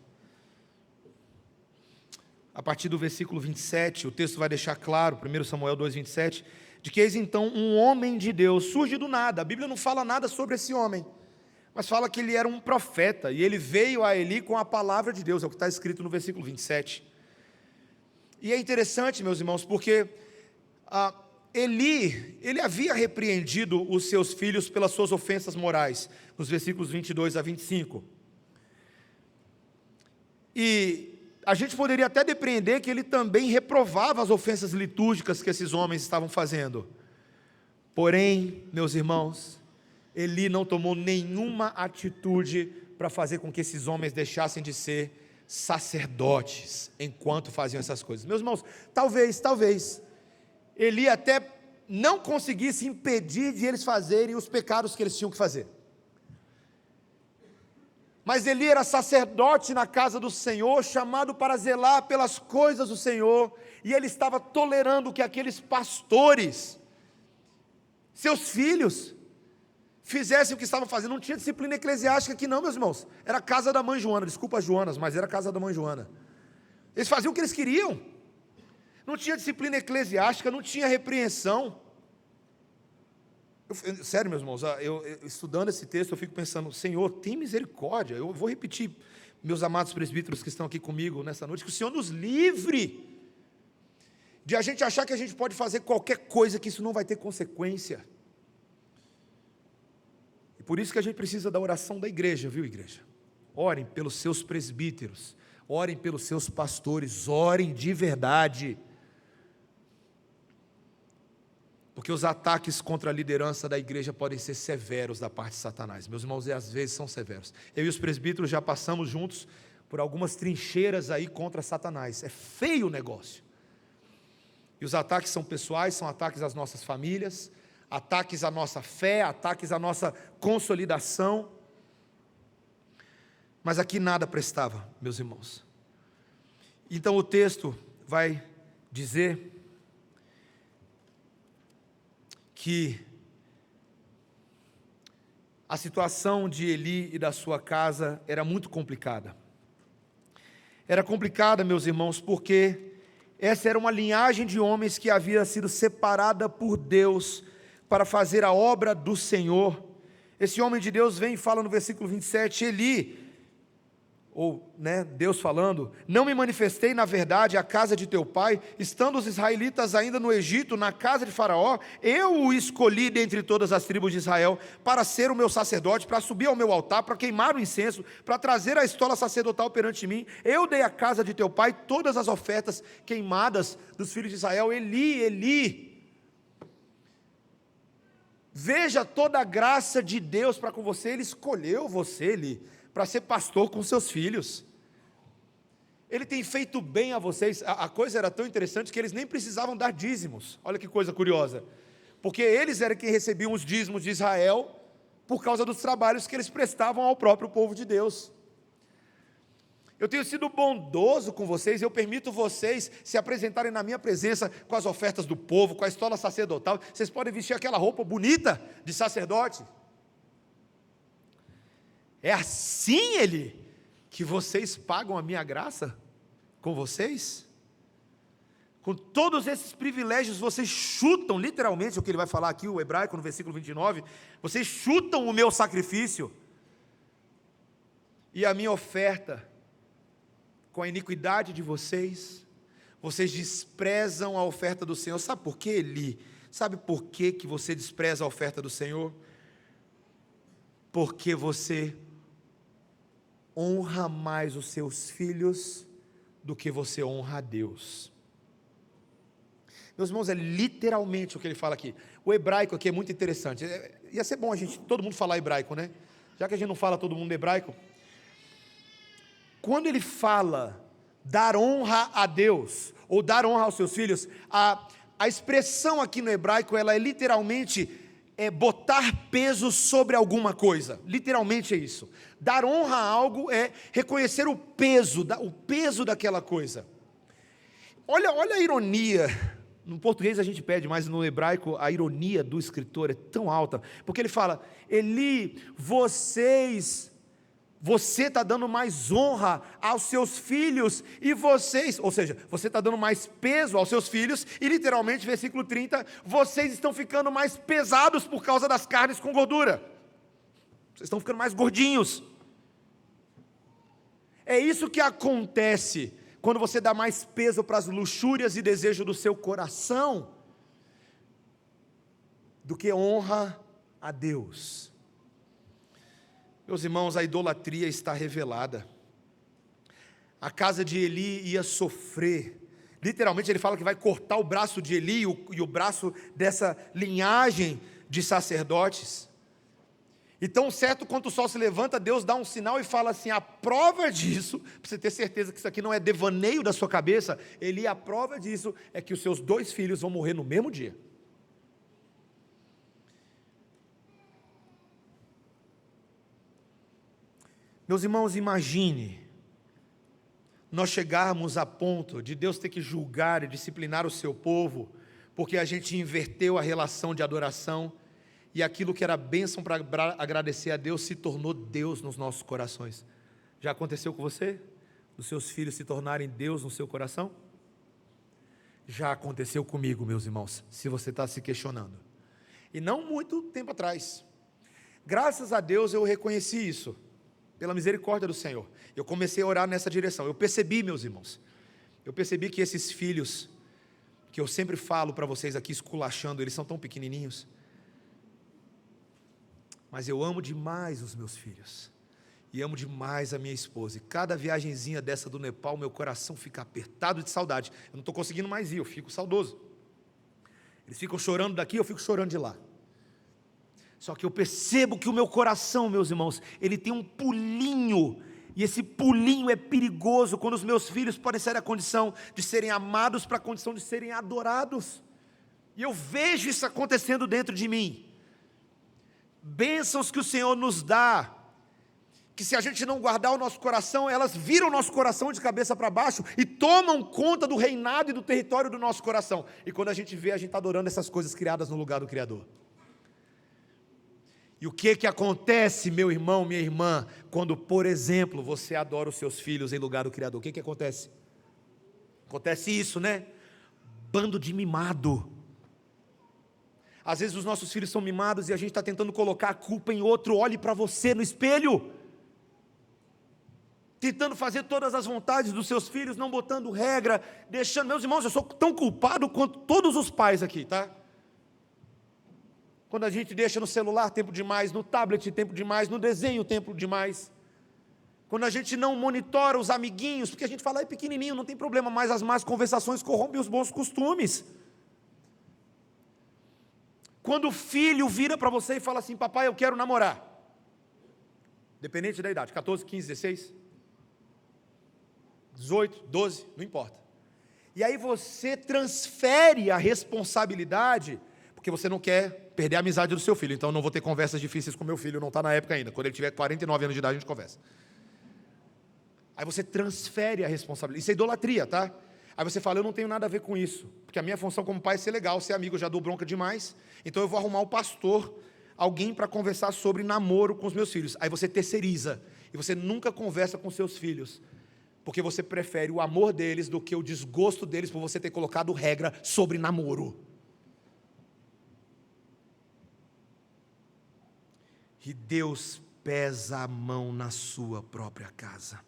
A partir do versículo 27, o texto vai deixar claro, 1 Samuel 2, 27, de que eis então um homem de Deus, surge do nada. A Bíblia não fala nada sobre esse homem, mas fala que ele era um profeta, e ele veio a Eli com a palavra de Deus, é o que está escrito no versículo 27. E é interessante, meus irmãos, porque ele havia repreendido os seus filhos pelas suas ofensas morais, nos versículos 22 a 25. E a gente poderia até depreender que ele também reprovava as ofensas litúrgicas que esses homens estavam fazendo. Porém, meus irmãos, Eli não tomou nenhuma atitude para fazer com que esses homens deixassem de ser sacerdotes enquanto faziam essas coisas. Meus irmãos, talvez Eli até não conseguisse impedir de eles fazerem os pecados que eles tinham que fazer. Mas Eli era sacerdote na casa do Senhor, chamado para zelar pelas coisas do Senhor, e ele estava tolerando que aqueles pastores, seus filhos, fizessem o que estavam fazendo. Não tinha disciplina eclesiástica aqui não, meus irmãos. Era a casa da mãe Joana, desculpa Joanas, mas era a casa da mãe Joana. Eles faziam o que eles queriam. Não tinha disciplina eclesiástica, não tinha repreensão. Sério, meus irmãos, eu estudando esse texto, eu fico pensando, Senhor, tem misericórdia. Eu vou repetir, meus amados presbíteros que estão aqui comigo nessa noite, que o Senhor nos livre de a gente achar que a gente pode fazer qualquer coisa, que isso não vai ter consequência. E por isso que a gente precisa da oração da igreja, viu, igreja? Orem pelos seus presbíteros, orem pelos seus pastores, orem de verdade. Porque os ataques contra a liderança da igreja podem ser severos da parte de Satanás. Meus irmãos, e às vezes são severos. Eu e os presbíteros já passamos juntos por algumas trincheiras aí contra Satanás. É feio o negócio. E os ataques são pessoais, são ataques às nossas famílias, ataques à nossa fé, ataques à nossa consolidação. Mas aqui nada prestava, meus irmãos. Então o texto vai dizer que a situação de Eli e da sua casa era muito complicada. Era complicada, meus irmãos, porque essa era uma linhagem de homens que havia sido separada por Deus para fazer a obra do Senhor. Esse homem de Deus vem e fala no versículo 27, Deus falando, não me manifestei na verdade à casa de teu pai, estando os israelitas ainda no Egito, na casa de Faraó, eu o escolhi dentre todas as tribos de Israel, para ser o meu sacerdote, para subir ao meu altar, para queimar o incenso, para trazer a estola sacerdotal perante mim, eu dei à casa de teu pai todas as ofertas queimadas dos filhos de Israel. Eli, veja toda a graça de Deus para com você, Ele escolheu você, Eli, para ser pastor com seus filhos. Ele tem feito bem a vocês. A coisa era tão interessante que eles nem precisavam dar dízimos. Olha que coisa curiosa, porque eles eram quem recebiam os dízimos de Israel, por causa dos trabalhos que eles prestavam ao próprio povo de Deus. Eu tenho sido bondoso com vocês, eu permito vocês se apresentarem na minha presença com as ofertas do povo, com a estola sacerdotal. Vocês podem vestir aquela roupa bonita de sacerdote. É assim, Eli, que vocês pagam a minha graça com vocês? Com todos esses privilégios, vocês chutam, literalmente, o que ele vai falar aqui, o hebraico, no versículo 29, vocês chutam o meu sacrifício e a minha oferta, com a iniquidade de vocês, vocês desprezam a oferta do Senhor. Sabe por quê, Eli? Sabe por que você despreza a oferta do Senhor? Porque você honra mais os seus filhos do que você honra a Deus. Meus irmãos, é literalmente o que ele fala aqui. O hebraico aqui é muito interessante. Ia ser bom todo mundo falar hebraico, né? Já que a gente não fala todo mundo hebraico. Quando ele fala dar honra a Deus, ou dar honra aos seus filhos, a expressão aqui no hebraico, ela é literalmente botar peso sobre alguma coisa. Literalmente é isso. Dar honra a algo é reconhecer o peso daquela coisa. Olha a ironia. No português a gente pede, mas no hebraico a ironia do escritor é tão alta, porque ele fala, Eli, você está dando mais honra aos seus filhos, e vocês, ou seja, você está dando mais peso aos seus filhos, e literalmente, versículo 30, vocês estão ficando mais pesados por causa das carnes com gordura, vocês estão ficando mais gordinhos. É isso que acontece quando você dá mais peso para as luxúrias e desejos do seu coração, do que honra a Deus. Meus irmãos, a idolatria está revelada. A casa de Eli ia sofrer. Literalmente ele fala que vai cortar o braço de Eli e o braço dessa linhagem de sacerdotes. E tão certo quanto o sol se levanta, Deus dá um sinal e fala assim, a prova disso, para você ter certeza que isso aqui não é devaneio da sua cabeça, Eli, a prova disso é que os seus 2 filhos vão morrer no mesmo dia. Meus irmãos, imagine nós chegarmos a ponto de Deus ter que julgar e disciplinar o seu povo, porque a gente inverteu a relação de adoração, e aquilo que era bênção para agradecer a Deus, se tornou Deus nos nossos corações. Já aconteceu com você? Os seus filhos se tornarem Deus no seu coração? Já aconteceu comigo, meus irmãos, se você está se questionando. E não muito tempo atrás. Graças a Deus eu reconheci isso, pela misericórdia do Senhor. Eu comecei a orar nessa direção. Eu percebi, meus irmãos, que esses filhos, que eu sempre falo para vocês aqui, esculachando, eles são tão pequenininhos, mas eu amo demais os meus filhos, e amo demais a minha esposa, e cada viagenzinha dessa do Nepal, meu coração fica apertado de saudade. Eu não estou conseguindo mais ir, eu fico saudoso. Eles ficam chorando daqui, eu fico chorando de lá. Só que eu percebo que o meu coração, meus irmãos, ele tem um pulinho, e esse pulinho é perigoso, quando os meus filhos podem sair da condição de serem amados para a condição de serem adorados, e eu vejo isso acontecendo dentro de mim. Bênçãos que o Senhor nos dá, que se a gente não guardar o nosso coração, elas viram o nosso coração de cabeça para baixo, e tomam conta do reinado e do território do nosso coração, e quando a gente vê, a gente está adorando essas coisas criadas no lugar do Criador. E o que acontece, meu irmão, minha irmã, quando, por exemplo, você adora os seus filhos em lugar do Criador? O que acontece? Acontece isso, né? Bando de mimado. Às vezes os nossos filhos são mimados e a gente está tentando colocar a culpa em outro. Olhe para você no espelho, tentando fazer todas as vontades dos seus filhos, não botando regra, deixando... Meus irmãos, eu sou tão culpado quanto todos os pais aqui, tá? Quando a gente deixa no celular tempo demais, no tablet tempo demais, no desenho tempo demais, quando a gente não monitora os amiguinhos, porque a gente fala, é pequenininho, não tem problema, mas as más conversações corrompem os bons costumes. Quando o filho vira para você e fala assim, papai, eu quero namorar, dependente da idade, 14, 15, 16, 18, 12, não importa. E aí você transfere a responsabilidade, porque você não quer perder a amizade do seu filho. Então, eu não vou ter conversas difíceis com meu filho, não está na época ainda. Quando ele tiver 49 anos de idade, a gente conversa. Aí você transfere a responsabilidade. Isso é idolatria, tá? Aí você fala, eu não tenho nada a ver com isso, porque a minha função como pai é ser legal, ser amigo, eu já dou bronca demais, então eu vou arrumar um pastor, alguém para conversar sobre namoro com os meus filhos. Aí você terceiriza, e você nunca conversa com seus filhos, porque você prefere o amor deles do que o desgosto deles por você ter colocado regra sobre namoro. E Deus pesa a mão na sua própria casa.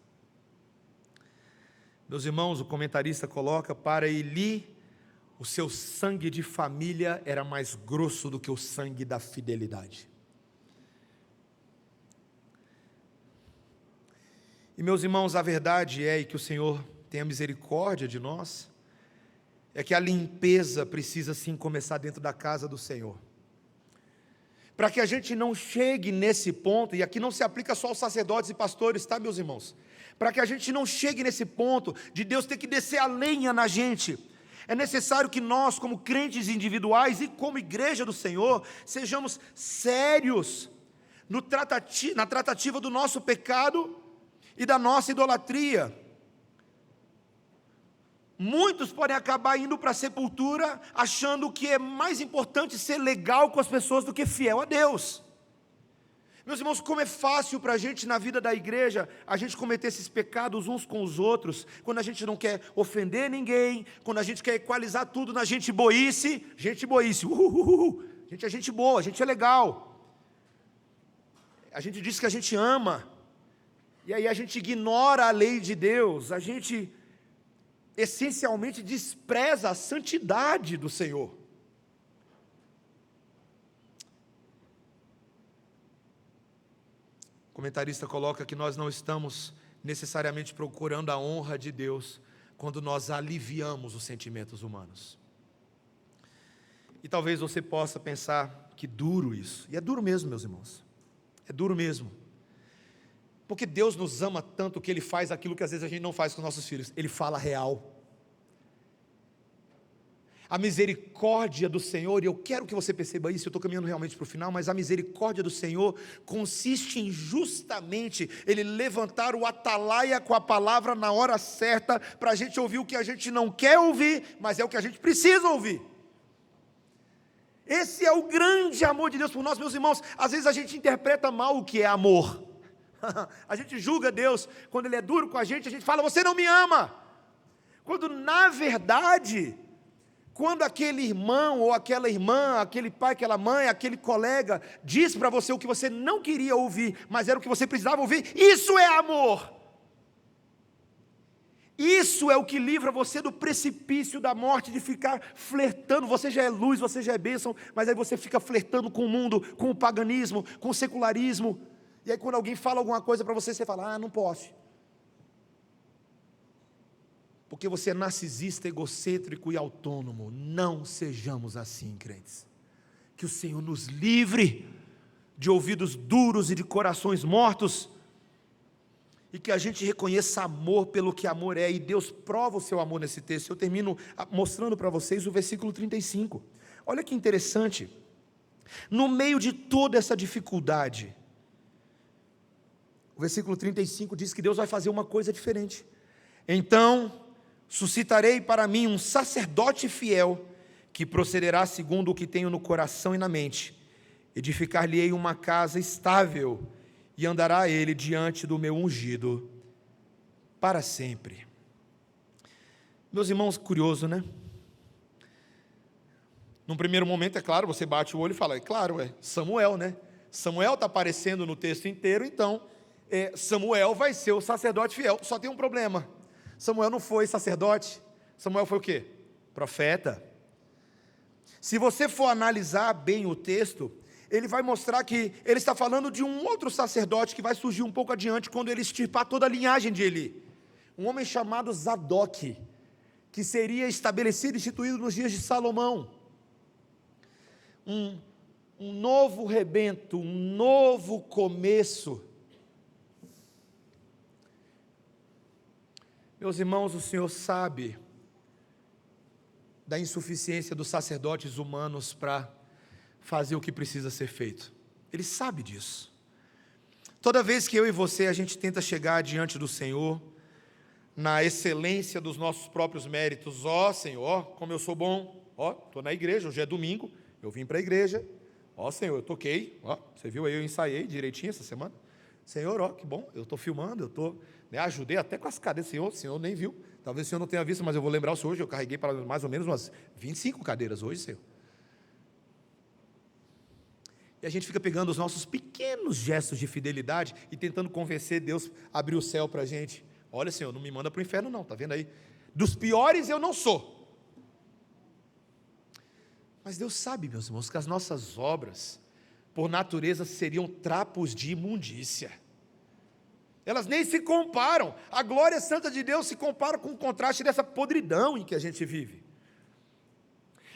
Meus irmãos, o comentarista coloca, para Eli, o seu sangue de família era mais grosso do que o sangue da fidelidade. E meus irmãos, a verdade é, e que o Senhor tenha misericórdia de nós, é que a limpeza precisa sim começar dentro da casa do Senhor. Para que a gente não chegue nesse ponto, e aqui não se aplica só aos sacerdotes e pastores, tá, meus irmãos? Para que a gente não chegue nesse ponto de Deus ter que descer a lenha na gente, é necessário que nós, como crentes individuais e como igreja do Senhor, sejamos sérios na tratativa do nosso pecado e da nossa idolatria. Muitos podem acabar indo para a sepultura achando que é mais importante ser legal com as pessoas do que fiel a Deus. Meus irmãos, como é fácil para a gente na vida da igreja, a gente cometer esses pecados uns com os outros, quando a gente não quer ofender ninguém, quando a gente quer equalizar tudo na gente boice, gente é gente boa, a gente é legal, a gente diz que a gente ama, e aí a gente ignora a lei de Deus, a gente essencialmente despreza a santidade do Senhor. O comentarista coloca que nós não estamos necessariamente procurando a honra de Deus quando nós aliviamos os sentimentos humanos. E talvez você possa pensar que duro isso, e é duro mesmo, meus irmãos, é duro mesmo, porque Deus nos ama tanto que Ele faz aquilo que às vezes a gente não faz com nossos filhos, Ele fala real. A misericórdia do Senhor, e eu quero que você perceba isso, eu estou caminhando realmente para o final, mas a misericórdia do Senhor consiste em justamente Ele levantar o atalaia com a palavra na hora certa, para a gente ouvir o que a gente não quer ouvir, mas é o que a gente precisa ouvir. Esse é o grande amor de Deus por nós, meus irmãos. Às vezes a gente interpreta mal o que é amor. A gente julga Deus, quando Ele é duro com a gente fala, você não me ama. Quando na verdade... Quando aquele irmão ou aquela irmã, aquele pai, aquela mãe, aquele colega diz para você o que você não queria ouvir, mas era o que você precisava ouvir, isso é amor. Isso é o que livra você do precipício da morte, de ficar flertando. Você já é luz, você já é bênção, mas aí você fica flertando com o mundo, com o paganismo, com o secularismo. E aí quando alguém fala alguma coisa para você, você fala, não posso. Porque você é narcisista, egocêntrico e autônomo. Não sejamos assim, crentes. Que o Senhor nos livre de ouvidos duros e de corações mortos, e que a gente reconheça amor pelo que amor é, e Deus prova o seu amor nesse texto. Eu termino mostrando para vocês o versículo 35. Olha que interessante. No meio de toda essa dificuldade, o versículo 35 diz que Deus vai fazer uma coisa diferente. Então... suscitarei para mim um sacerdote fiel, que procederá segundo o que tenho no coração e na mente. Edificar-lhe-ei uma casa estável, e andará ele diante do meu ungido, para sempre. Meus irmãos, curioso, né? Num primeiro momento, é claro, você bate o olho e fala, é claro, é Samuel, né? Samuel está aparecendo no texto inteiro, então Samuel vai ser o sacerdote fiel. Só tem um problema, Samuel não foi sacerdote, Samuel foi o quê? Profeta. Se você for analisar bem o texto, ele vai mostrar que ele está falando de um outro sacerdote que vai surgir um pouco adiante, quando ele extirpar toda a linhagem de Eli. Um homem chamado Zadok, que seria estabelecido e instituído nos dias de Salomão. Um novo rebento, um novo começo. Meus irmãos, o Senhor sabe da insuficiência dos sacerdotes humanos para fazer o que precisa ser feito. Ele sabe disso. Toda vez que eu e você, a gente tenta chegar diante do Senhor, na excelência dos nossos próprios méritos, Senhor, como eu sou bom, estou na igreja, hoje é domingo, eu vim para a igreja, Senhor, eu toquei, você viu aí, eu ensaiei direitinho essa semana, Senhor, que bom, eu estou filmando, ajudei até com as cadeiras, o Senhor nem viu, talvez o Senhor não tenha visto, mas eu vou lembrar o Senhor hoje, eu carreguei para mais ou menos umas 25 cadeiras hoje, Senhor. E a gente fica pegando os nossos pequenos gestos de fidelidade e tentando convencer Deus a abrir o céu para a gente. Olha, Senhor, não me manda para o inferno não, está vendo aí? Dos piores eu não sou. Mas Deus sabe, meus irmãos, que as nossas obras, por natureza, seriam trapos de imundícia. Elas nem se comparam. A glória santa de Deus se compara com o contraste dessa podridão em que a gente vive.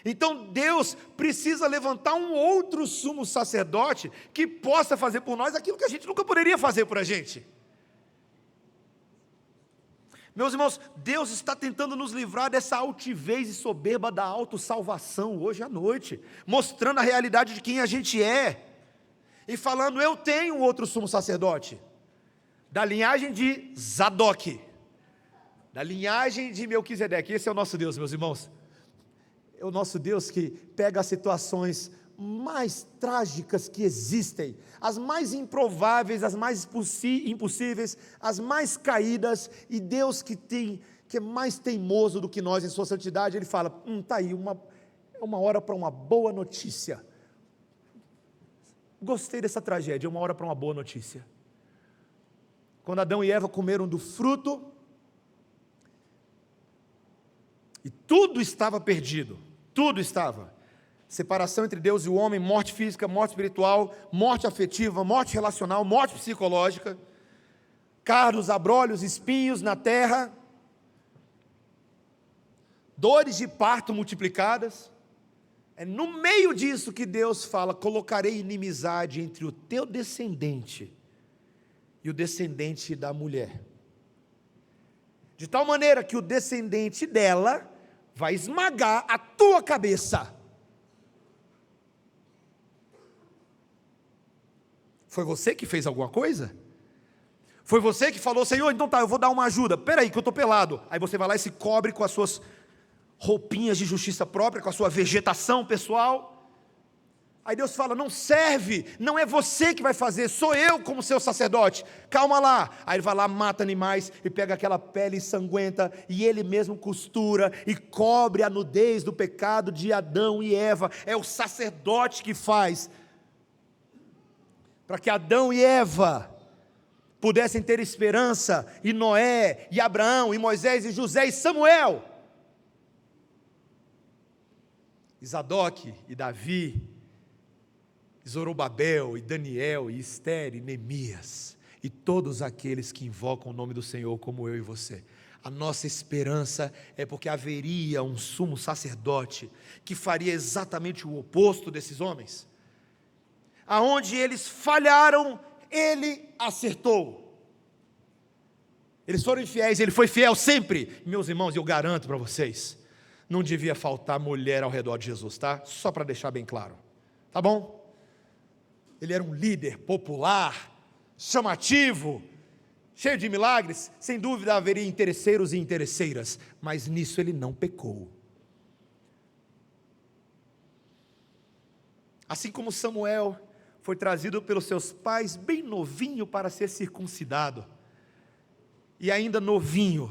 Então Deus precisa levantar um outro sumo sacerdote que possa fazer por nós aquilo que a gente nunca poderia fazer por a gente. Meus irmãos, Deus está tentando nos livrar dessa altivez e soberba da autossalvação hoje à noite, mostrando a realidade de quem a gente é, e falando, eu tenho outro sumo sacerdote, da linhagem de Zadok, da linhagem de Melquisedeque. Esse é o nosso Deus, meus irmãos. É o nosso Deus que pega as situações mais trágicas que existem, as mais improváveis, as mais impossíveis, as mais caídas, e Deus que é mais teimoso do que nós em sua santidade, Ele fala, está aí, é uma hora para uma boa notícia. Gostei dessa tragédia, é uma hora para uma boa notícia. Quando Adão e Eva comeram do fruto, e tudo estava perdido, tudo estava. Separação entre Deus e o homem, morte física, morte espiritual, morte afetiva, morte relacional, morte psicológica, cardos, abrolhos, espinhos na terra, dores de parto multiplicadas. É no meio disso que Deus fala, colocarei inimizade entre o teu descendente e o descendente da mulher, de tal maneira que o descendente dela vai esmagar a tua cabeça. Foi você que fez alguma coisa? Foi você que falou, Senhor, então tá, eu vou dar uma ajuda, peraí que eu estou pelado, aí você vai lá e se cobre com as suas roupinhas de justiça própria, com a sua vegetação pessoal, aí Deus fala, não serve, não é você que vai fazer, sou eu como seu sacerdote, calma lá, aí ele vai lá, mata animais, e pega aquela pele sanguenta, e ele mesmo costura, e cobre a nudez do pecado de Adão e Eva, é o sacerdote que faz, para que Adão e Eva pudessem ter esperança, e Noé, e Abraão, e Moisés, e José, e Samuel, e Zadok, e Davi, e Zorobabel, e Daniel, e Esther, e Neemias, e todos aqueles que invocam o nome do Senhor, como eu e você. A nossa esperança é porque haveria um sumo sacerdote, que faria exatamente o oposto desses homens. Aonde eles falharam, ele acertou. Eles foram infiéis, ele foi fiel sempre. Meus irmãos, eu garanto para vocês, não devia faltar mulher ao redor de Jesus, tá? Só para deixar bem claro, tá bom? Ele era um líder popular, chamativo, cheio de milagres, sem dúvida haveria interesseiros e interesseiras, mas nisso ele não pecou. Assim como Samuel foi trazido pelos seus pais bem novinho para ser circuncidado, e ainda novinho,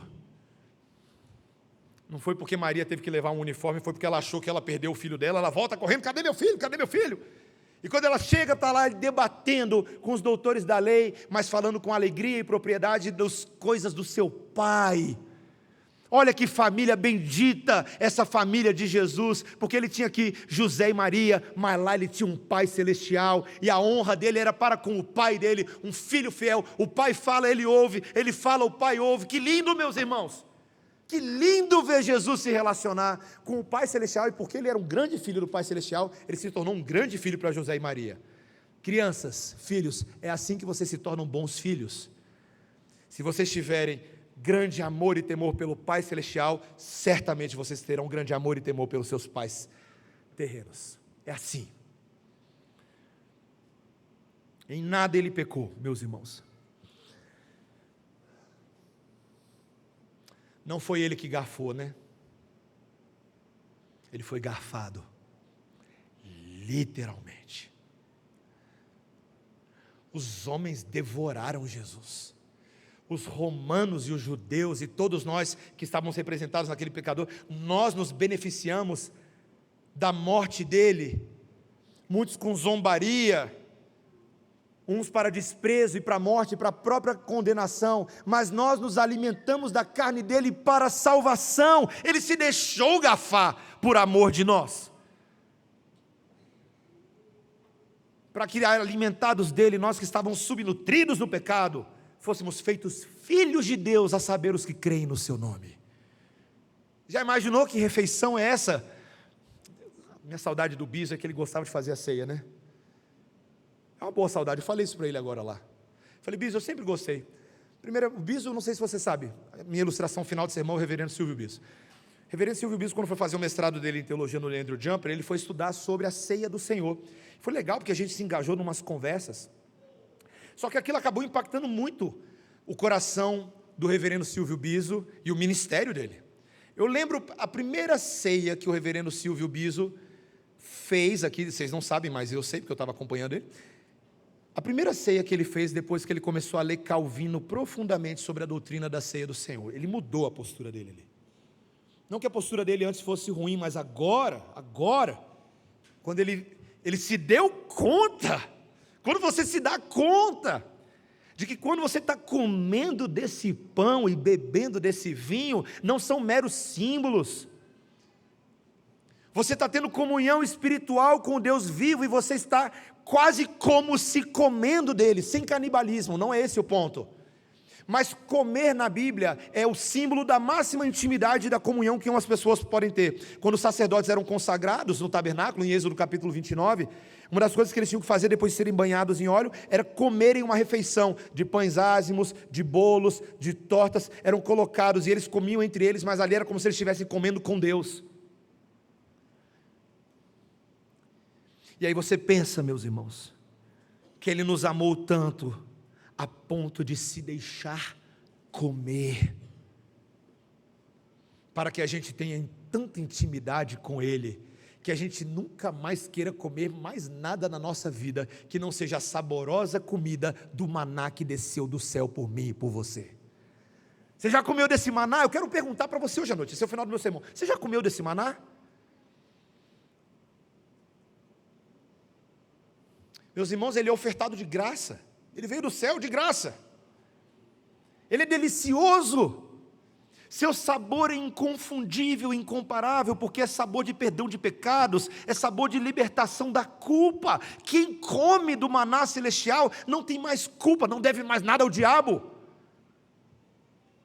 Não foi porque Maria teve que levar um uniforme, foi porque ela achou que ela perdeu o filho dela. Ela volta correndo: cadê meu filho? Cadê meu filho? E quando ela chega, está lá debatendo com os doutores da lei, mas falando com alegria e propriedade das coisas do seu pai. Olha que família bendita, essa família de Jesus, porque ele tinha aqui José e Maria, mas lá ele tinha um pai celestial, e a honra dele era para com o pai dele, um filho fiel. O pai fala, ele ouve, ele fala, o pai ouve. Que lindo, meus irmãos! Que lindo ver Jesus se relacionar com o Pai Celestial, e porque ele era um grande filho do Pai Celestial, ele se tornou um grande filho para José e Maria. Crianças, filhos, é assim que vocês se tornam bons filhos. Se vocês tiverem grande amor e temor pelo Pai Celestial, certamente vocês terão grande amor e temor pelos seus pais terrenos. É assim. Em nada ele pecou, meus irmãos. Não foi ele que garfou, né? Ele foi garfado, literalmente. Os homens devoraram Jesus. Os romanos e os judeus e todos nós que estávamos representados naquele pecador, nós nos beneficiamos da morte dele. Muitos com zombaria, uns para desprezo e para a morte, para a própria condenação, mas nós nos alimentamos da carne dele para a salvação. Ele se deixou garfar por amor de nós, para que alimentados dele, nós que estávamos subnutridos no pecado, fôssemos feitos filhos de Deus, a saber, os que creem no seu nome. Já imaginou que refeição é essa? Minha saudade do Biso é que ele gostava de fazer a ceia, né? É uma boa saudade, eu falei isso para ele agora lá. Falei: Biso, eu sempre gostei. Primeiro, o Biso, não sei se você sabe, a minha ilustração final de sermão é o reverendo Silvio Biso. O reverendo Silvio Biso, quando foi fazer o mestrado dele em teologia no Leandro Jumper, ele foi estudar sobre a ceia do Senhor. Foi legal porque a gente se engajou em umas conversas, só que aquilo acabou impactando muito o coração do reverendo Silvio Biso e o ministério dele. Eu lembro a primeira ceia que o reverendo Silvio Biso fez aqui, vocês não sabem, mas eu sei porque eu estava acompanhando ele. A primeira ceia que ele fez depois que ele começou a ler Calvino profundamente sobre a doutrina da ceia do Senhor, ele mudou a postura dele ali. Não que a postura dele antes fosse ruim, mas agora, quando ele se deu conta, quando você se dá conta de que quando você está comendo desse pão e bebendo desse vinho, não são meros símbolos. Você está tendo comunhão espiritual com o Deus vivo e você está quase como se comendo dele, sem canibalismo, não é esse o ponto. Mas comer na Bíblia é o símbolo da máxima intimidade e da comunhão que umas pessoas podem ter. Quando os sacerdotes eram consagrados no tabernáculo, em Êxodo capítulo 29, uma das coisas que eles tinham que fazer depois de serem banhados em óleo, era comerem uma refeição de pães ázimos, de bolos, de tortas, eram colocados e eles comiam entre eles, mas ali era como se eles estivessem comendo com Deus. E aí você pensa, meus irmãos, que Ele nos amou tanto, a ponto de se deixar comer, para que a gente tenha tanta intimidade com Ele, que a gente nunca mais queira comer mais nada na nossa vida, que não seja a saborosa comida do maná que desceu do céu por mim e por você. Você já comeu desse maná? Eu quero perguntar para você hoje à noite, esse é o final do meu sermão. Você já comeu desse maná? Meus irmãos, ele é ofertado de graça. Ele veio do céu de graça. Ele é delicioso. Seu sabor é inconfundível, incomparável, porque é sabor de perdão de pecados, é sabor de libertação da culpa. Quem come do maná celestial não tem mais culpa, não deve mais nada ao diabo.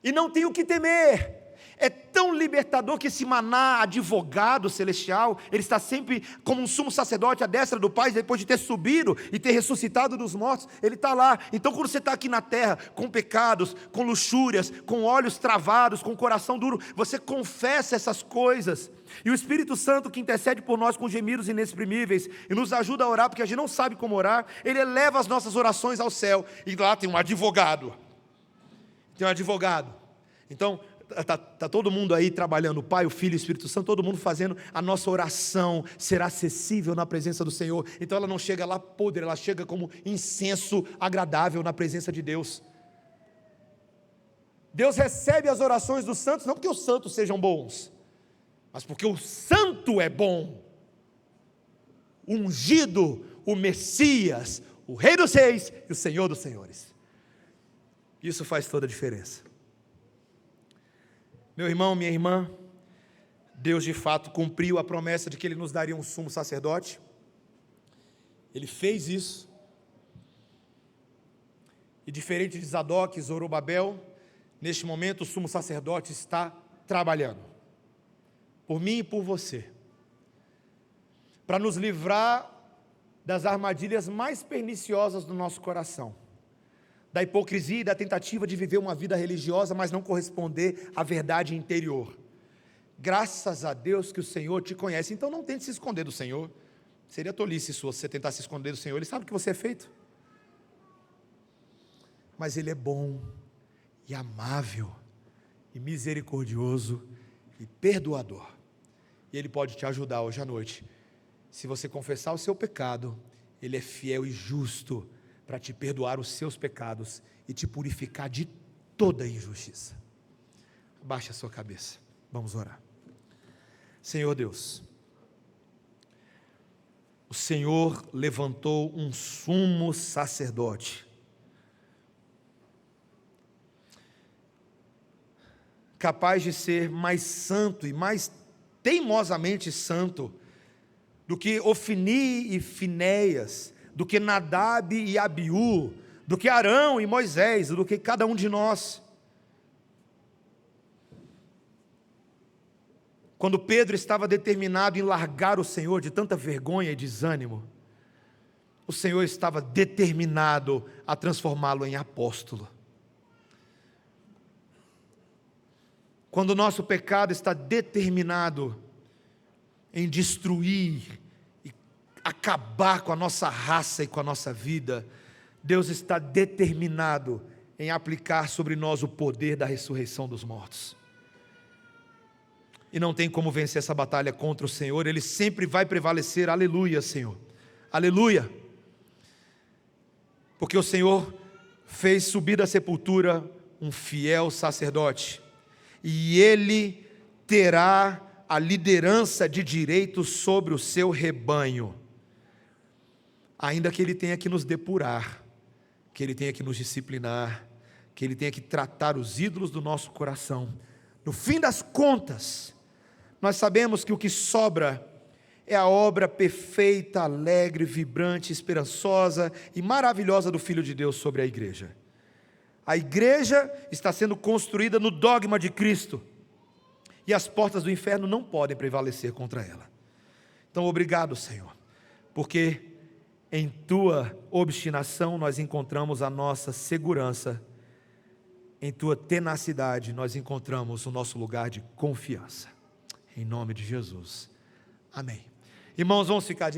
E não tem o que temer. É tão libertador que esse maná, advogado celestial, ele está sempre como um sumo sacerdote à destra do Pai, depois de ter subido e ter ressuscitado dos mortos, ele está lá. Então quando você está aqui na terra, com pecados, com luxúrias, com olhos travados, com coração duro, você confessa essas coisas, e o Espírito Santo que intercede por nós com gemidos inexprimíveis, e nos ajuda a orar, porque a gente não sabe como orar, ele eleva as nossas orações ao céu, e lá tem um advogado, então está todo mundo aí trabalhando, o Pai, o Filho e o Espírito Santo, todo mundo fazendo a nossa oração ser acessível na presença do Senhor. Então ela não chega lá podre, ela chega como incenso agradável na presença de Deus. Deus recebe as orações dos santos, não porque os santos sejam bons, mas porque o santo é bom. O ungido, o Messias, o Rei dos Reis e o Senhor dos Senhores. Isso faz toda a diferença. Meu irmão, minha irmã, Deus de fato cumpriu a promessa de que Ele nos daria um sumo sacerdote. Ele fez isso. E diferente de Zadok e Zorobabel, neste momento o sumo sacerdote está trabalhando. Por mim e por você. Para nos livrar das armadilhas mais perniciosas do nosso coração. Da hipocrisia e da tentativa de viver uma vida religiosa, mas não corresponder à verdade interior. Graças a Deus que o Senhor te conhece, então não tente se esconder do Senhor. Seria tolice sua se você tentar se esconder do Senhor, Ele sabe o que você é feito. Mas Ele é bom, e amável, e misericordioso, e perdoador. E Ele pode te ajudar hoje à noite. Se você confessar o seu pecado, Ele é fiel e justo para te perdoar os seus pecados e te purificar de toda injustiça. Abaixe a sua cabeça, vamos orar. Senhor Deus, o Senhor levantou um sumo sacerdote, capaz de ser mais santo e mais teimosamente santo do que Ofni e Finéias, do que Nadab e Abiú, do que Arão e Moisés, do que cada um de nós. Quando Pedro estava determinado em largar o Senhor de tanta vergonha e desânimo, o Senhor estava determinado a transformá-lo em apóstolo. Quando o nosso pecado está determinado em destruir e acabar com a nossa raça e com a nossa vida, Deus está determinado em aplicar sobre nós o poder da ressurreição dos mortos. E não tem como vencer essa batalha contra o Senhor, Ele sempre vai prevalecer, aleluia, Senhor, aleluia, porque o Senhor fez subir da sepultura um fiel sacerdote, e Ele terá a liderança de direito sobre o seu rebanho, ainda que Ele tenha que nos depurar, que Ele tenha que nos disciplinar, que Ele tenha que tratar os ídolos do nosso coração. No fim das contas, nós sabemos que o que sobra é a obra perfeita, alegre, vibrante, esperançosa e maravilhosa do Filho de Deus sobre a igreja. A igreja está sendo construída no dogma de Cristo, e as portas do inferno não podem prevalecer contra ela. Então, obrigado, Senhor, porque em Tua obstinação nós encontramos a nossa segurança, em Tua tenacidade nós encontramos o nosso lugar de confiança. Em nome de Jesus. Amém. Irmãos, vamos ficar de